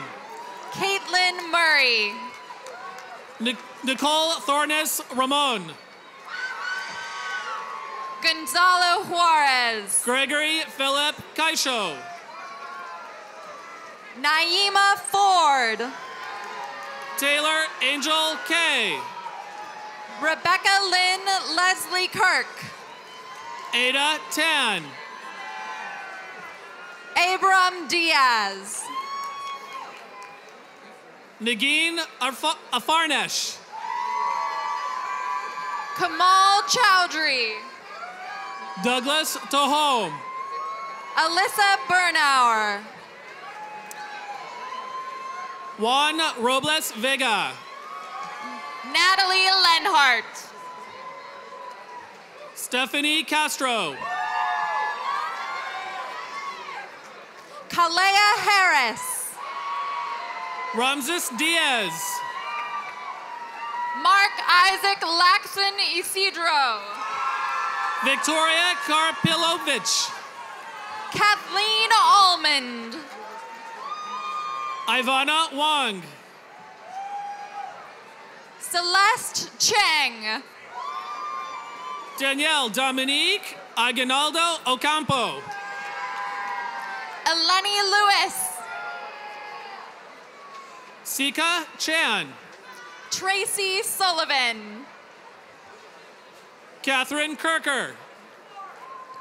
Caitlin Murray. Nicole Thornes Ramon. Gonzalo Juarez. Gregory Philip Kaisho. Naima Ford. Taylor Angel K. Rebecca Lynn Leslie Kirk. Ada Tan. Abram Diaz. Nagin Afarnesh. Kamal Chowdhury. Douglas Tohome. Alyssa Bernauer. Juan Robles Vega. Natalie Lenhart. Stephanie Castro. Kalea Harris. Ramses Diaz. Mark Isaac Laxon Isidro. Victoria Karpilovich. Kathleen Almond. Ivana Wong. Celeste Cheng. Danielle Dominique Aguinaldo Ocampo. Eleni Lewis. Sika Chan. Tracy Sullivan. Catherine Kirker.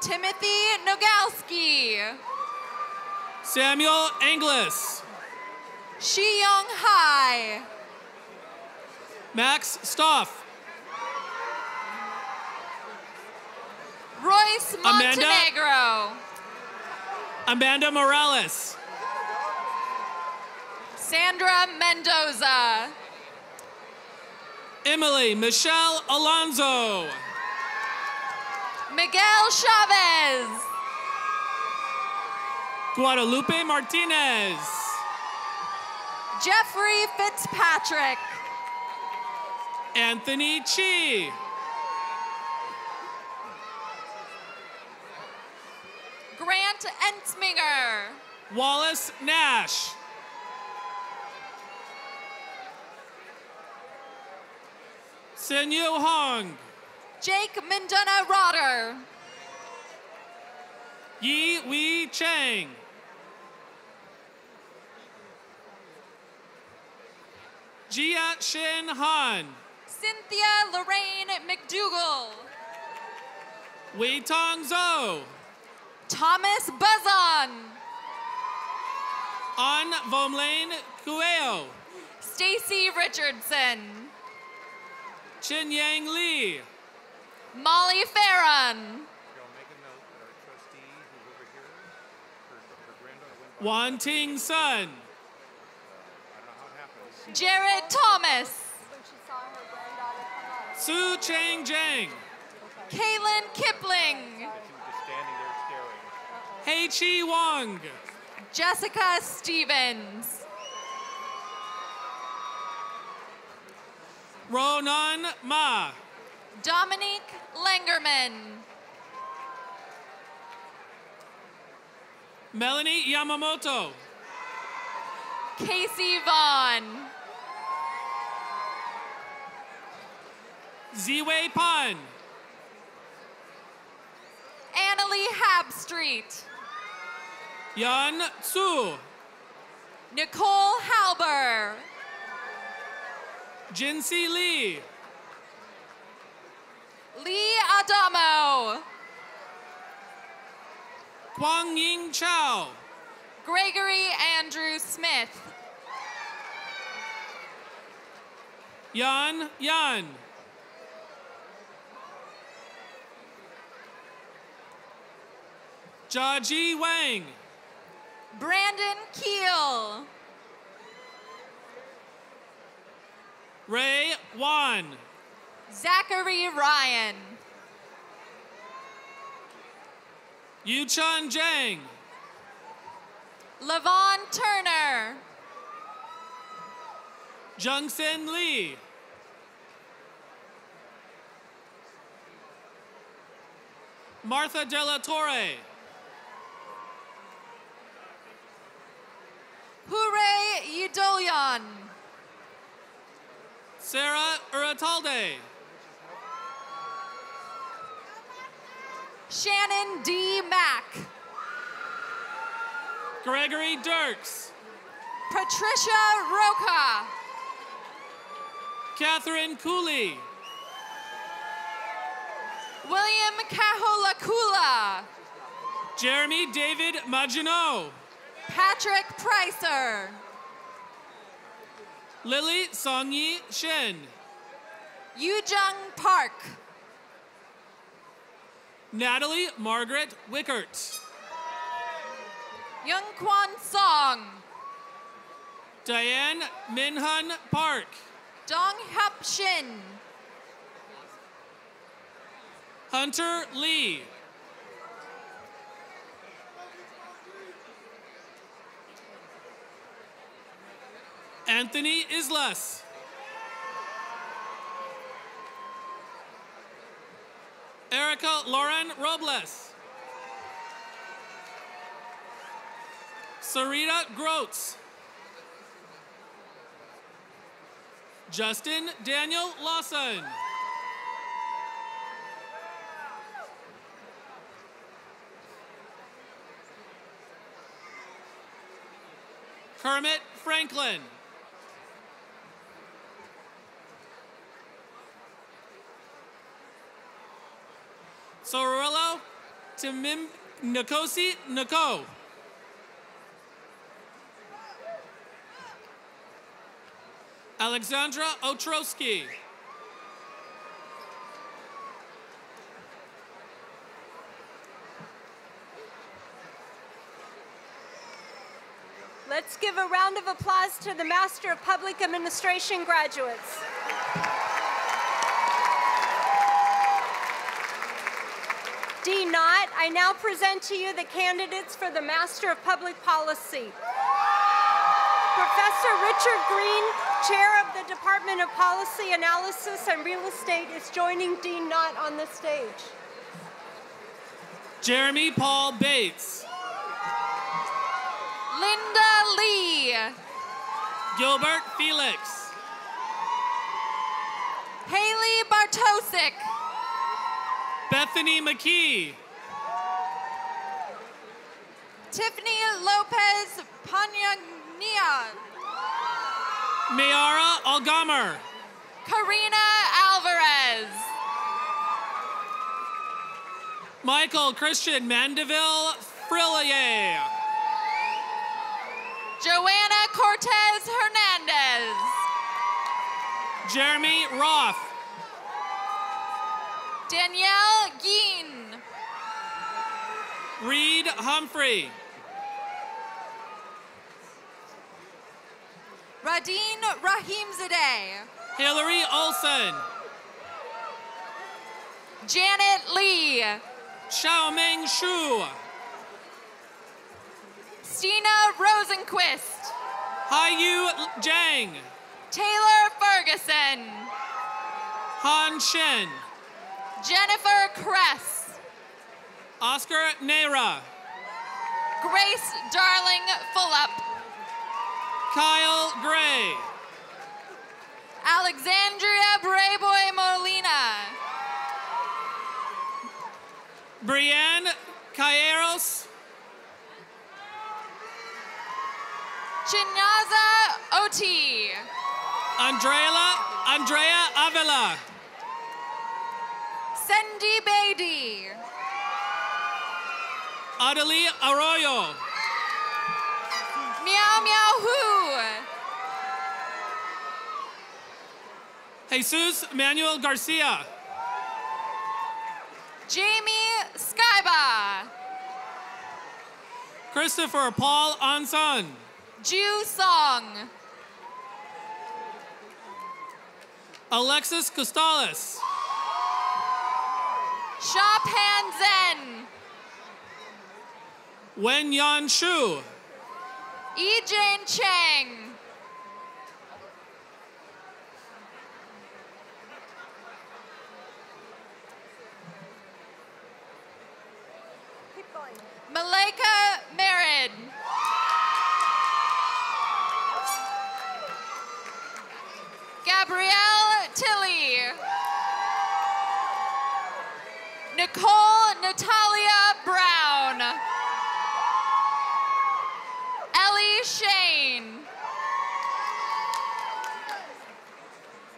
Timothy Nogalski. Samuel Anglis. Shi-Young Hai. Max Stoff. Royce Montenegro. Amanda Morales. Sandra Mendoza. Emily Michelle Alonso. Miguel Chavez. Guadalupe Martinez. Jeffrey Fitzpatrick. Anthony Chi. Grant Ensminger. Wallace Nash. Senyu Hong. Jake Minduna Rotter. Yi Wei Chang. Jia Shin Han. Cynthia Lorraine McDougall. Wei Tong Zhou. Thomas Bazan. An Vomlane Kueo. Stacy Richardson. Chin Yang Lee. Molly Farron. Y'all make a note that our trustee who's over here, her granddaughter went by. Wan Ting Sun. I don't know how it happens. Jared Thomas. When she saw her granddaughter come up. Su Chang Jang. Kaylin Kipling. That she was just standing there staring. Hei Chi Wong. Jessica Stevens. Ronan Ma. Dominique Langerman. Melanie Yamamoto. Casey Vaughn. Ziwei Pan. Annalie Habstreet. Yan Tsu. Nicole Halber. Jinsi Lee. Lee Adamo. Kwang Ying Chow. Gregory Andrew Smith. Yan Yan. Jaji Wang. Brandon Keel. Ray Wan. Zachary Ryan. Yuchun Zhang. Levon Turner. Jungsen Lee. Martha De La Torre. Hure Yudolyan. Sarah Uratalde. Shannon D. Mack. Gregory Dirks. Patricia Roca. Catherine Cooley. William Kaholakula. Jeremy David Maginot. Patrick Pricer. Lily Songyi Shen. Yujung Park. Natalie Margaret Wickert. Youngkwon Song. Diane Minhun Park. Dong Hup Shin. Hunter Lee. Anthony Islas. Erica Lauren Robles. Sarita Groats. Justin Daniel Lawson. Kermit Franklin. Sorillo Timim Nkosi Nko. Alexandra Otrowski. Let's give a round of applause to the Master of Public Administration graduates. D. Knott, I now present to you the candidates for the Master of Public Policy. Professor Richard Green, Chair of the Department of Policy Analysis and Real Estate, is joining Dean Knott on the stage. Jeremy Paul Bates. Linda Lee. Gilbert Felix. Haley Bartosik. Bethany McKee. Tiffany Lopez Panyagnia. Mayara Algamer. Karina Alvarez. Michael Christian Mandeville Frillier. Joanna Cortez Hernandez. Jeremy Roth. Danielle Geen. Reed Humphrey. Radine Rahimzadeh. Hillary Olson. Janet Lee. Xiaoming Shu. Stina Rosenquist. Haiyu Zhang. Taylor Ferguson. Han Shen. Jennifer Kress. Oscar Nera. Grace Darling Fullup. Kyle Gray. Alexandria Brayboy Molina. Brianne Cayeros. Chinyaza Oti. Andrea Avila. Cindy Beatty. Adelie Arroyo. Meow Meow Hu. Jesus Manuel Garcia. Jamie Skyba. Christopher Paul Anson. Ju Song. Alexis Costales. Shapan Zen. Wen Yan Shu. Jane Chang. Malika Merid. Gabrielle Tilley. Nicole Natalia Brown. Ellie Shane.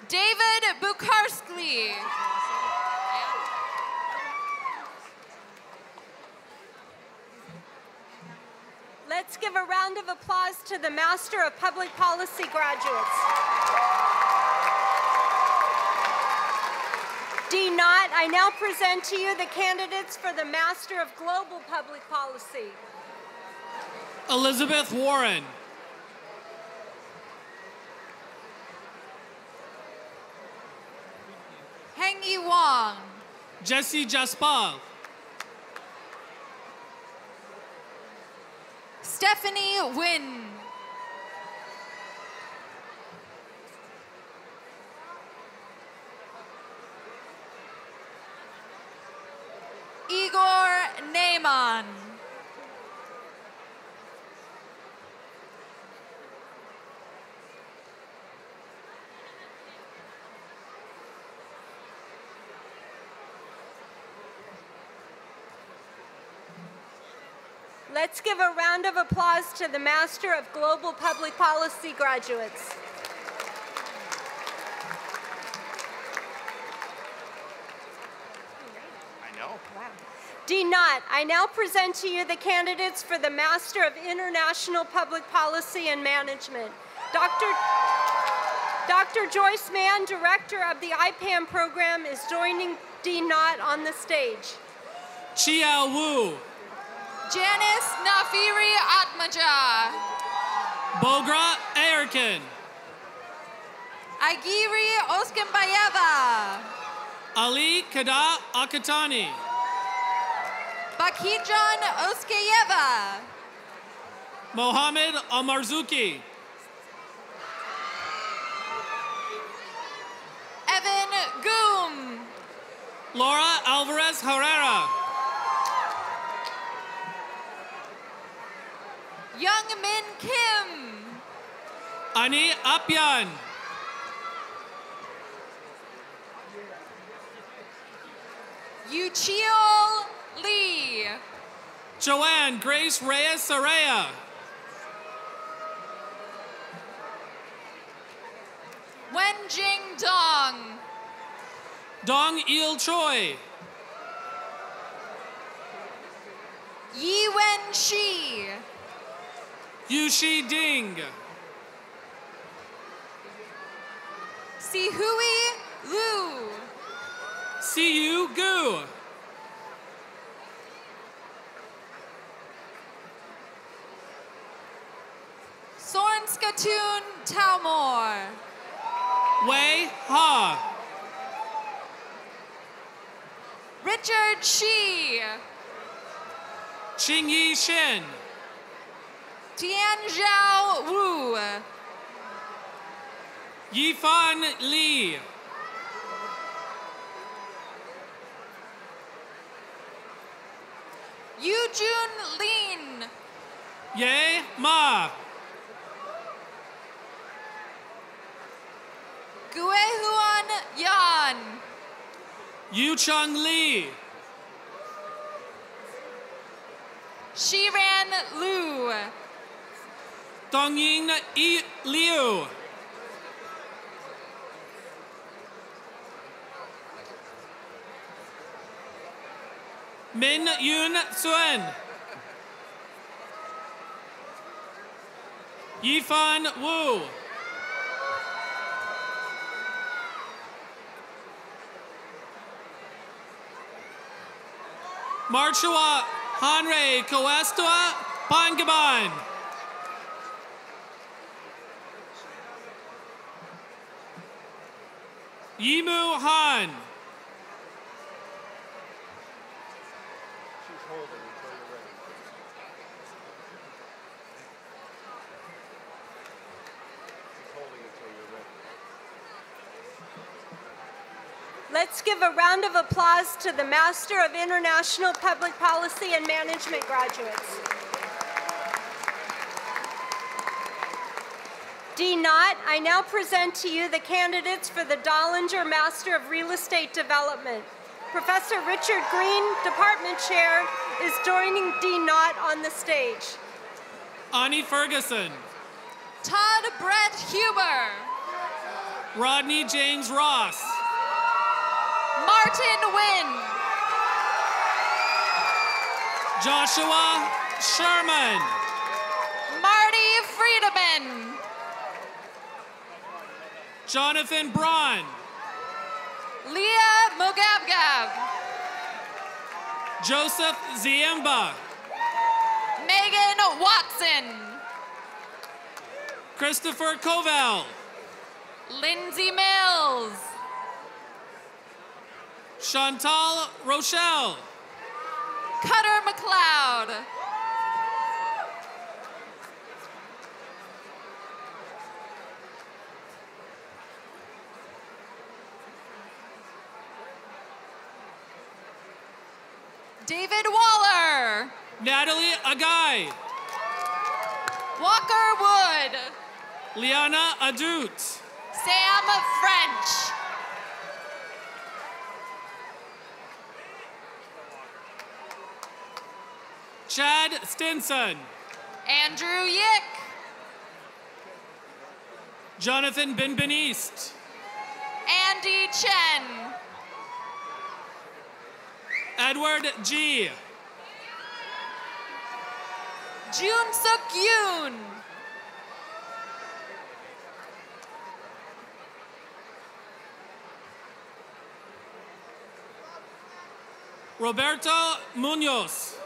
David Bukarski. Let's give a round of applause to the Master of Public Policy graduates. D. Knott, I now present to you the candidates for the Master of Global Public Policy. Elizabeth Warren. Hengyi Wong. Jesse Jaspal. Stephanie Wynn. Igor Neyman. Let's give a round of applause to the Master of Global Public Policy graduates. I know. D. Knott, I now present to you the candidates for the Master of International Public Policy and Management. Dr. Joyce Mann, Director of the IPAM program, is joining D. Knott on the stage. Chia Wu. Janice Nafiri Atmaja. Bogra Ayerkin. Agiri Oskenbayeva. Ali Kada Akatani. Bakijan Oskeyeva. Mohammed Amarzuki. Evan Goom. Laura Alvarez Herrera. Young Min Kim. Ani Apyan. Yuchiol Lee. Joanne Grace Reyes Saraya. Wenjing Dong. Dong Il Choi. Yi Wen Shi. Yushi Ding. Sihui Lu. Siyu Gu. Sornskatoon Talmor. Wei Ha. Richard Shi. Qingyi Shin. Tianzhao Wu. Yifan Li. Yujun Lin. Ye Ma. Guehuan Yan. Yu Chung Li. Shiran Lu. Dongying Yi Liu. Min Yun Suen. Yifan Wu. Marchua Hanrei Koestua Pangaban. Yimu Han. She's holding until you're ready. She's holding until you're ready. Let's give a round of applause to the Master of International Public Policy and Management graduates. D. Knott, I now present to you the candidates for the Dollinger Master of Real Estate Development. Professor Richard Green, Department Chair, is joining D. Knott on the stage. Ani Ferguson. Todd Brett Huber. Rodney James Ross. Martin Wynn. Joshua Sherman. Marty Friedemann. Jonathan Braun. Leah Mogabgab. Joseph Ziemba. Megan Watson. Christopher Koval. Lindsay Mills. Chantal Rochelle. Cutter McLeod. David Waller. Natalie Agai. Walker Wood. Liana Adut. Sam French. Chad Stinson. Andrew Yick. Jonathan Benbeniste. Andy Chen. Edward G. Jun Suk Yoon. Roberto Munoz.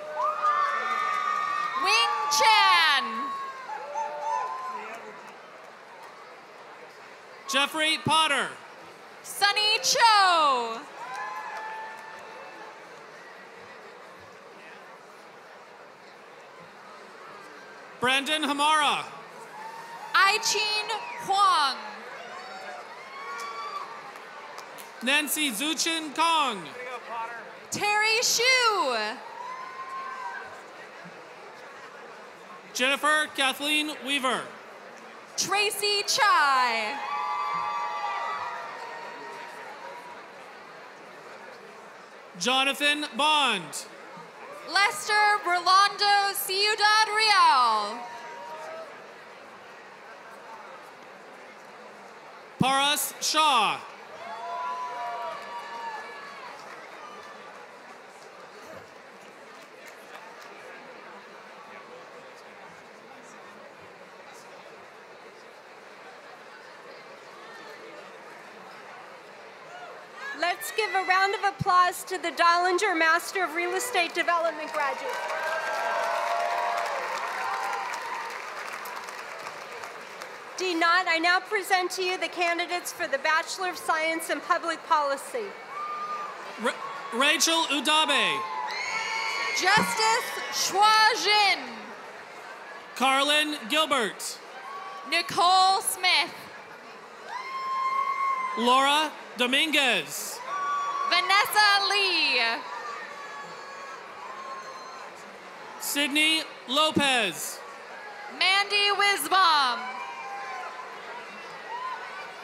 Wing Chan. Jeffrey Potter. Sunny Cho. Brandon Hamara. Aichin Huang. Nancy Zuchin Kong. Terry Shu. Jennifer Kathleen Weaver. Tracy Chai. Jonathan Bond. Lester Rolando Ciudad Real. Paras Shaw. Let's give a round of applause to the Dollinger Master of Real Estate Development graduate. D. Knott, I now present to you the candidates for the Bachelor of Science in Public Policy. Rachel Udabe. Justice Shua Jin. Carlin Gilbert. Nicole Smith. Laura Dominguez. Vanessa Lee. Sydney Lopez. Mandy Wisbaum.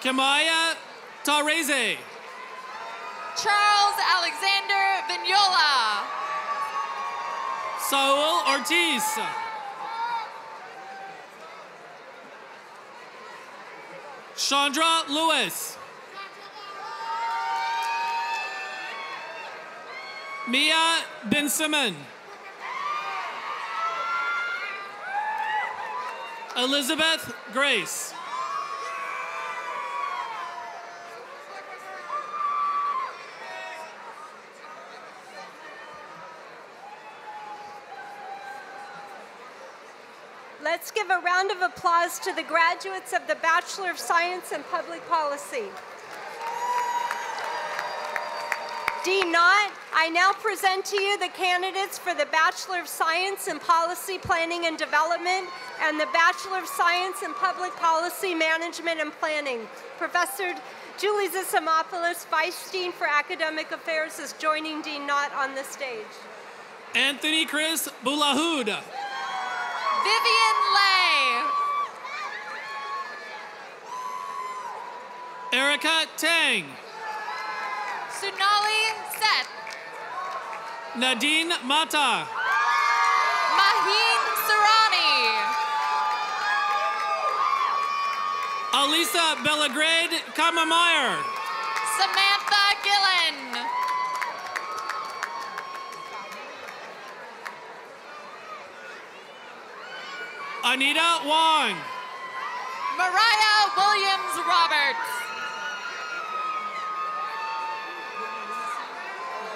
Kamaya Tareze. Charles Alexander Vignola. Saul Ortiz. Chandra Lewis. Mia Ben Simon. Elizabeth Grace. Let's give a round of applause to the graduates of the Bachelor of Science in Public Policy. Dean Knott, I now present to you the candidates for the Bachelor of Science in Policy Planning and Development and the Bachelor of Science in Public Policy Management and Planning. Professor Julie Zissimopoulos, Vice Dean for Academic Affairs, is joining Dean Knott on the stage. Anthony Chris Boulahud. Vivian Lay. Erica Tang. Sunali Seth. Nadine Mata. Maheen Sarani. Alisa Bellagrade Kamameyer. Samantha Gillen. Anita Wong. Mariah Williams Roberts.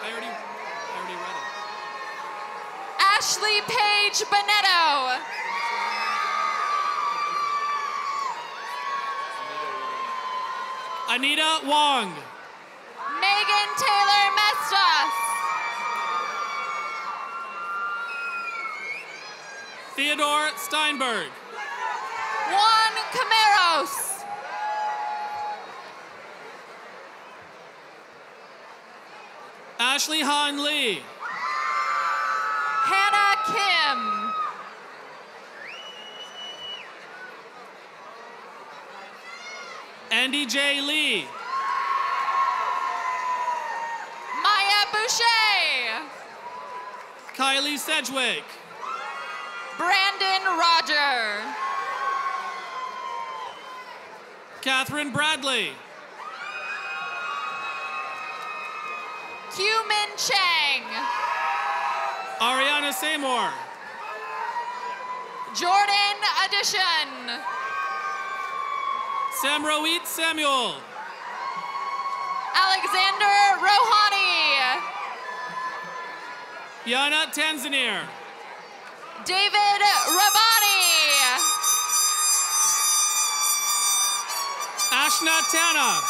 I already read it. Ashley Page Bonetto. Anita Wong. Megan Taylor Mestas. Theodore Steinberg. Juan Camaros. Ashley Han Lee. Hannah Kim. Andy J. Lee. Maya Boucher. Kylie Sedgwick. Brandon Roger. Catherine Bradley. Human Chang. Ariana Seymour. Jordan Addition. Samroit Samuel. Alexander Rohani. Yana Tanzanir. David Rabani. Ashna Tana.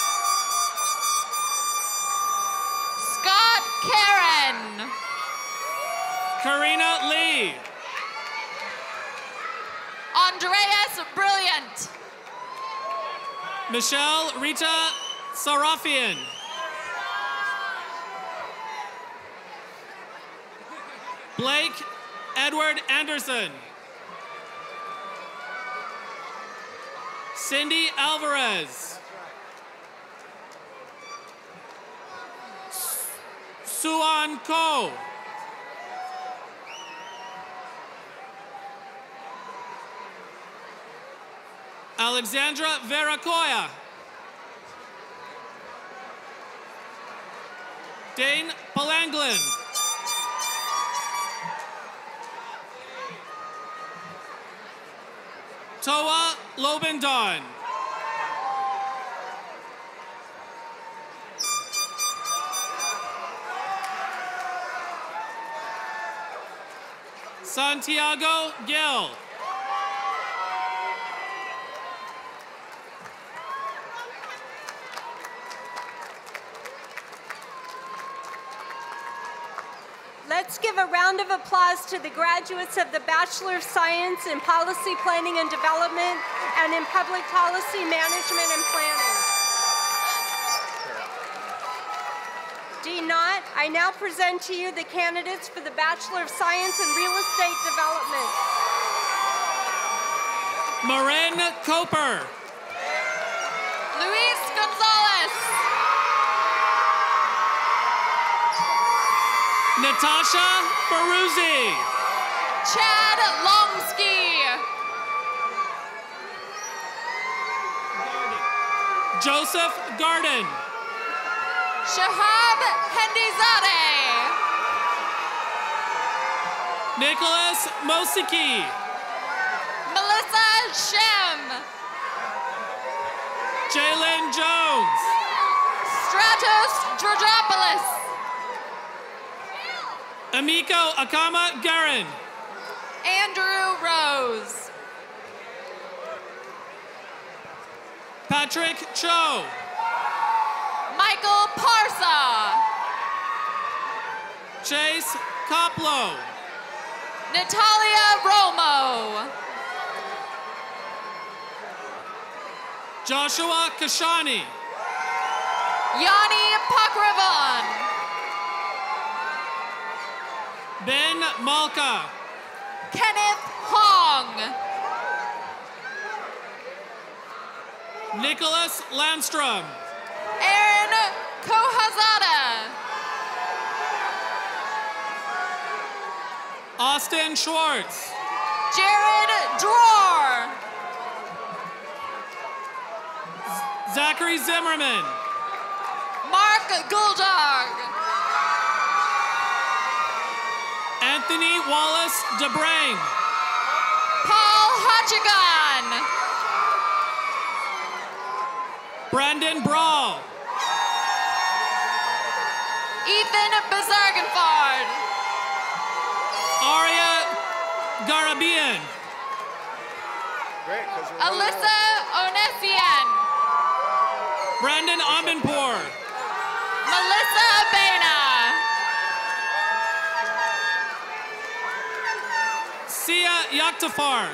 Scott Karen. Karina Lee. Andreas Brilliant. Michelle Rita Sarafian. Blake Edward Anderson. Cindy Alvarez. Suan Ko. Alexandra Veracoya. Dane Palanglin. Toa Lobendon. Santiago Gill. Let's give a round of applause to the graduates of the Bachelor of Science in Policy Planning and Development and in Public Policy Management and Planning. Dean Knott, I now present to you the candidates for the Bachelor of Science in Real Estate Development. Marin Coper. Luis Gonzalez. Natasha Ferruzzi. Chad Lomsky. Joseph Garden. Shahab Hendizadeh. Nicholas Mosiki. Melissa Shem. Jalen Jones. Stratos Georgopoulos. Amiko Akama Garin. Andrew Rose. Patrick Cho. Michael Parsa. Chase Koplo. Natalia Romo. Joshua Kashani. Yanni Pakravan. Ben Malka. Kenneth Hong. Nicholas Landstrom. Aaron Kohazada. Austin Schwartz. Jared Dror. Zachary Zimmerman. Mark Guldag. Anthony Wallace DeBrain. Paul Hachigan. Brandon Brawl. Ethan Bazarganfard. Aria Garabian. Alyssa Onesian. Brandon Amanpour. Melissa Bena. Sia Yaktafar.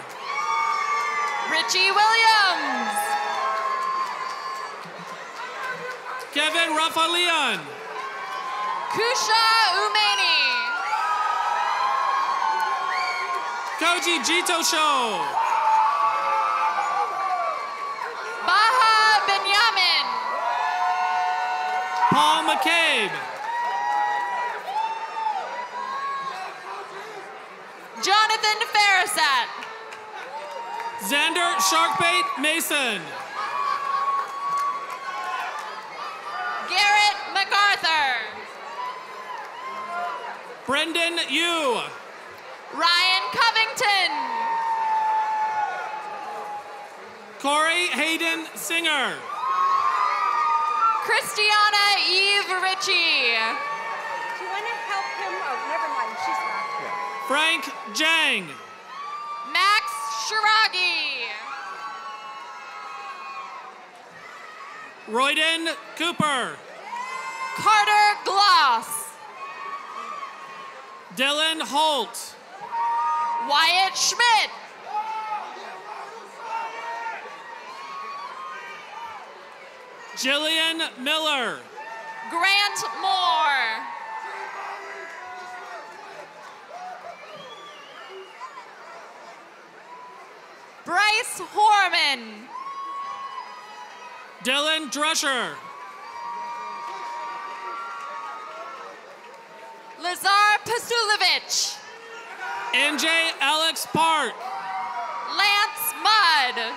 Richie Williams. Kevin Rafaleon. Kusha Umeni. Koji Jito Show. Baha Benyamin. Paul McCabe. Jonathan Farasat. Xander Sharkbait Mason. Garrett MacArthur. Brendan Yu. Ryan Covington. Corey Hayden Singer. Christiana Eve Ritchie. Do you want to help him? Oh, never mind. She's back. Frank Jang. Max Shiragi. Royden Cooper. Carter Gloss. Dylan Holt. Wyatt Schmidt. Jillian Miller. Grant Moore. Bryce Horman. Dylan Drescher. Lazar Pasulevich. NJ Alex Part. Lance Mudd.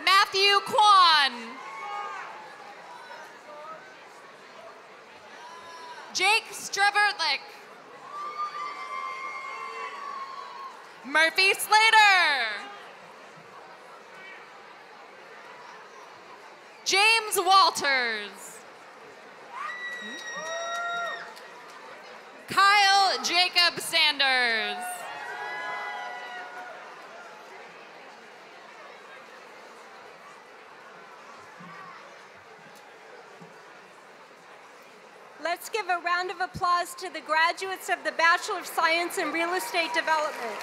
Matthew Kwan. Jake Streverlick. Murphy Slater. James Walters. Kyle Jacob Sanders. Let's give a round of applause to the graduates of the Bachelor of Science in Real Estate Development.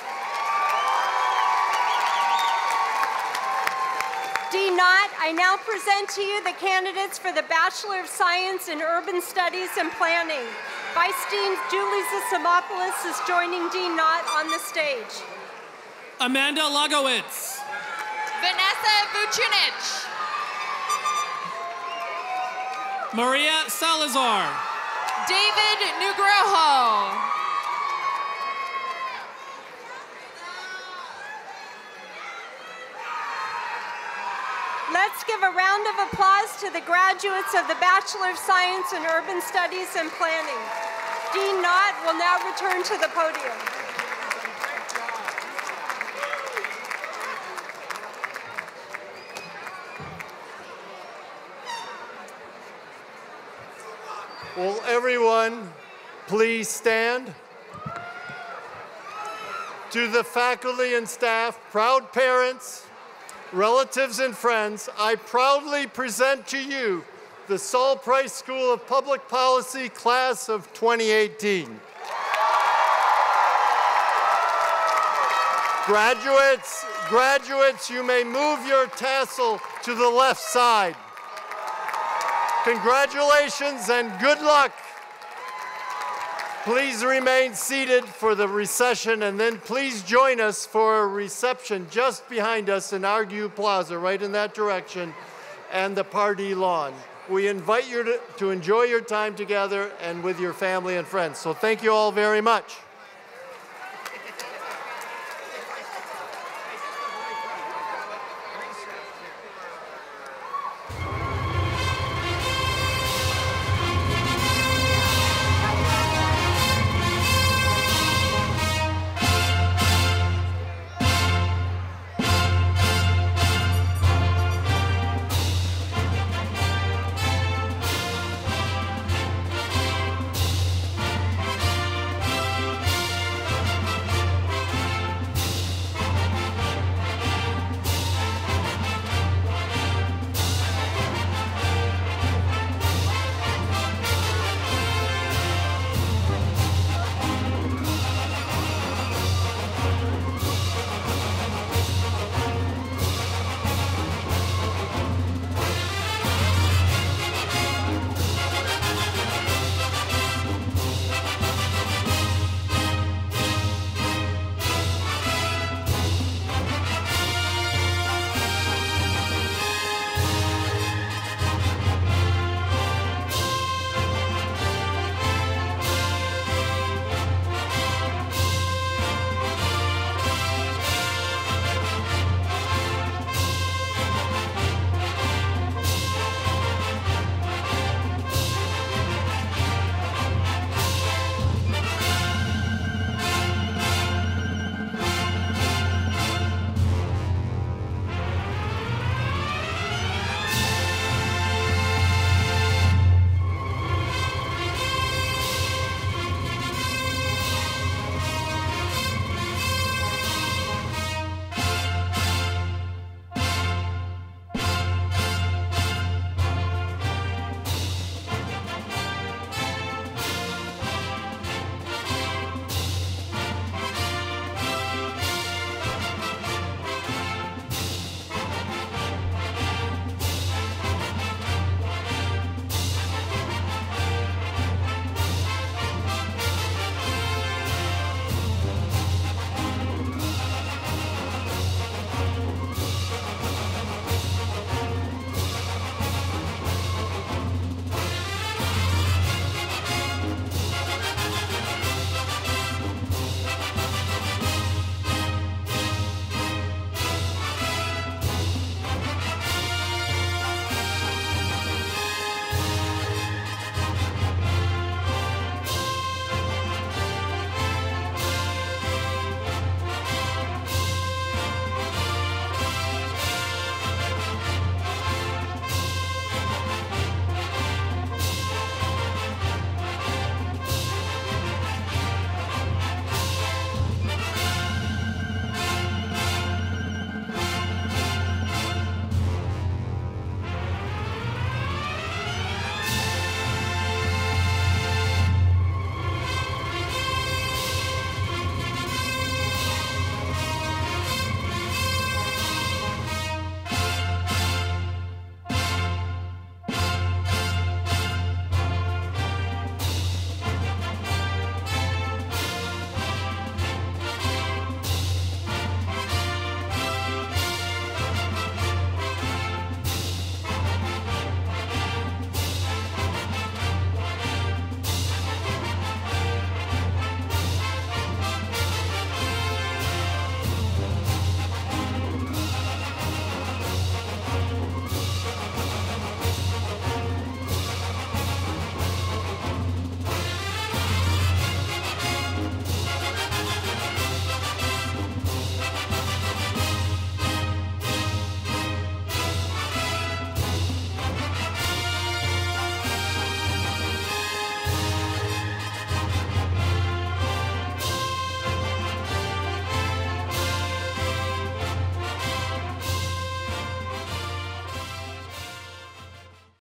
D. Knott, I now present to you the candidates for the Bachelor of Science in Urban Studies and Planning. Vice Dean Julie Zisimopoulos is joining Dean Knott on the stage. Amanda Lagowitz. Vanessa Vucinich. Maria Salazar. David Nugroho. Let's give a round of applause to the graduates of the Bachelor of Science in Urban Studies and Planning. Dean Knott will now return to the podium. Will everyone please stand? To the faculty and staff, proud parents, relatives and friends, I proudly present to you the Saul Price School of Public Policy class of 2018. Graduates, you may move your tassel to the left side. Congratulations and good luck. Please remain seated for the recession, and then please join us for a reception just behind us in Argue Plaza, right in that direction, and the party lawn. We invite you to enjoy your time together and with your family and friends. So thank you all very much.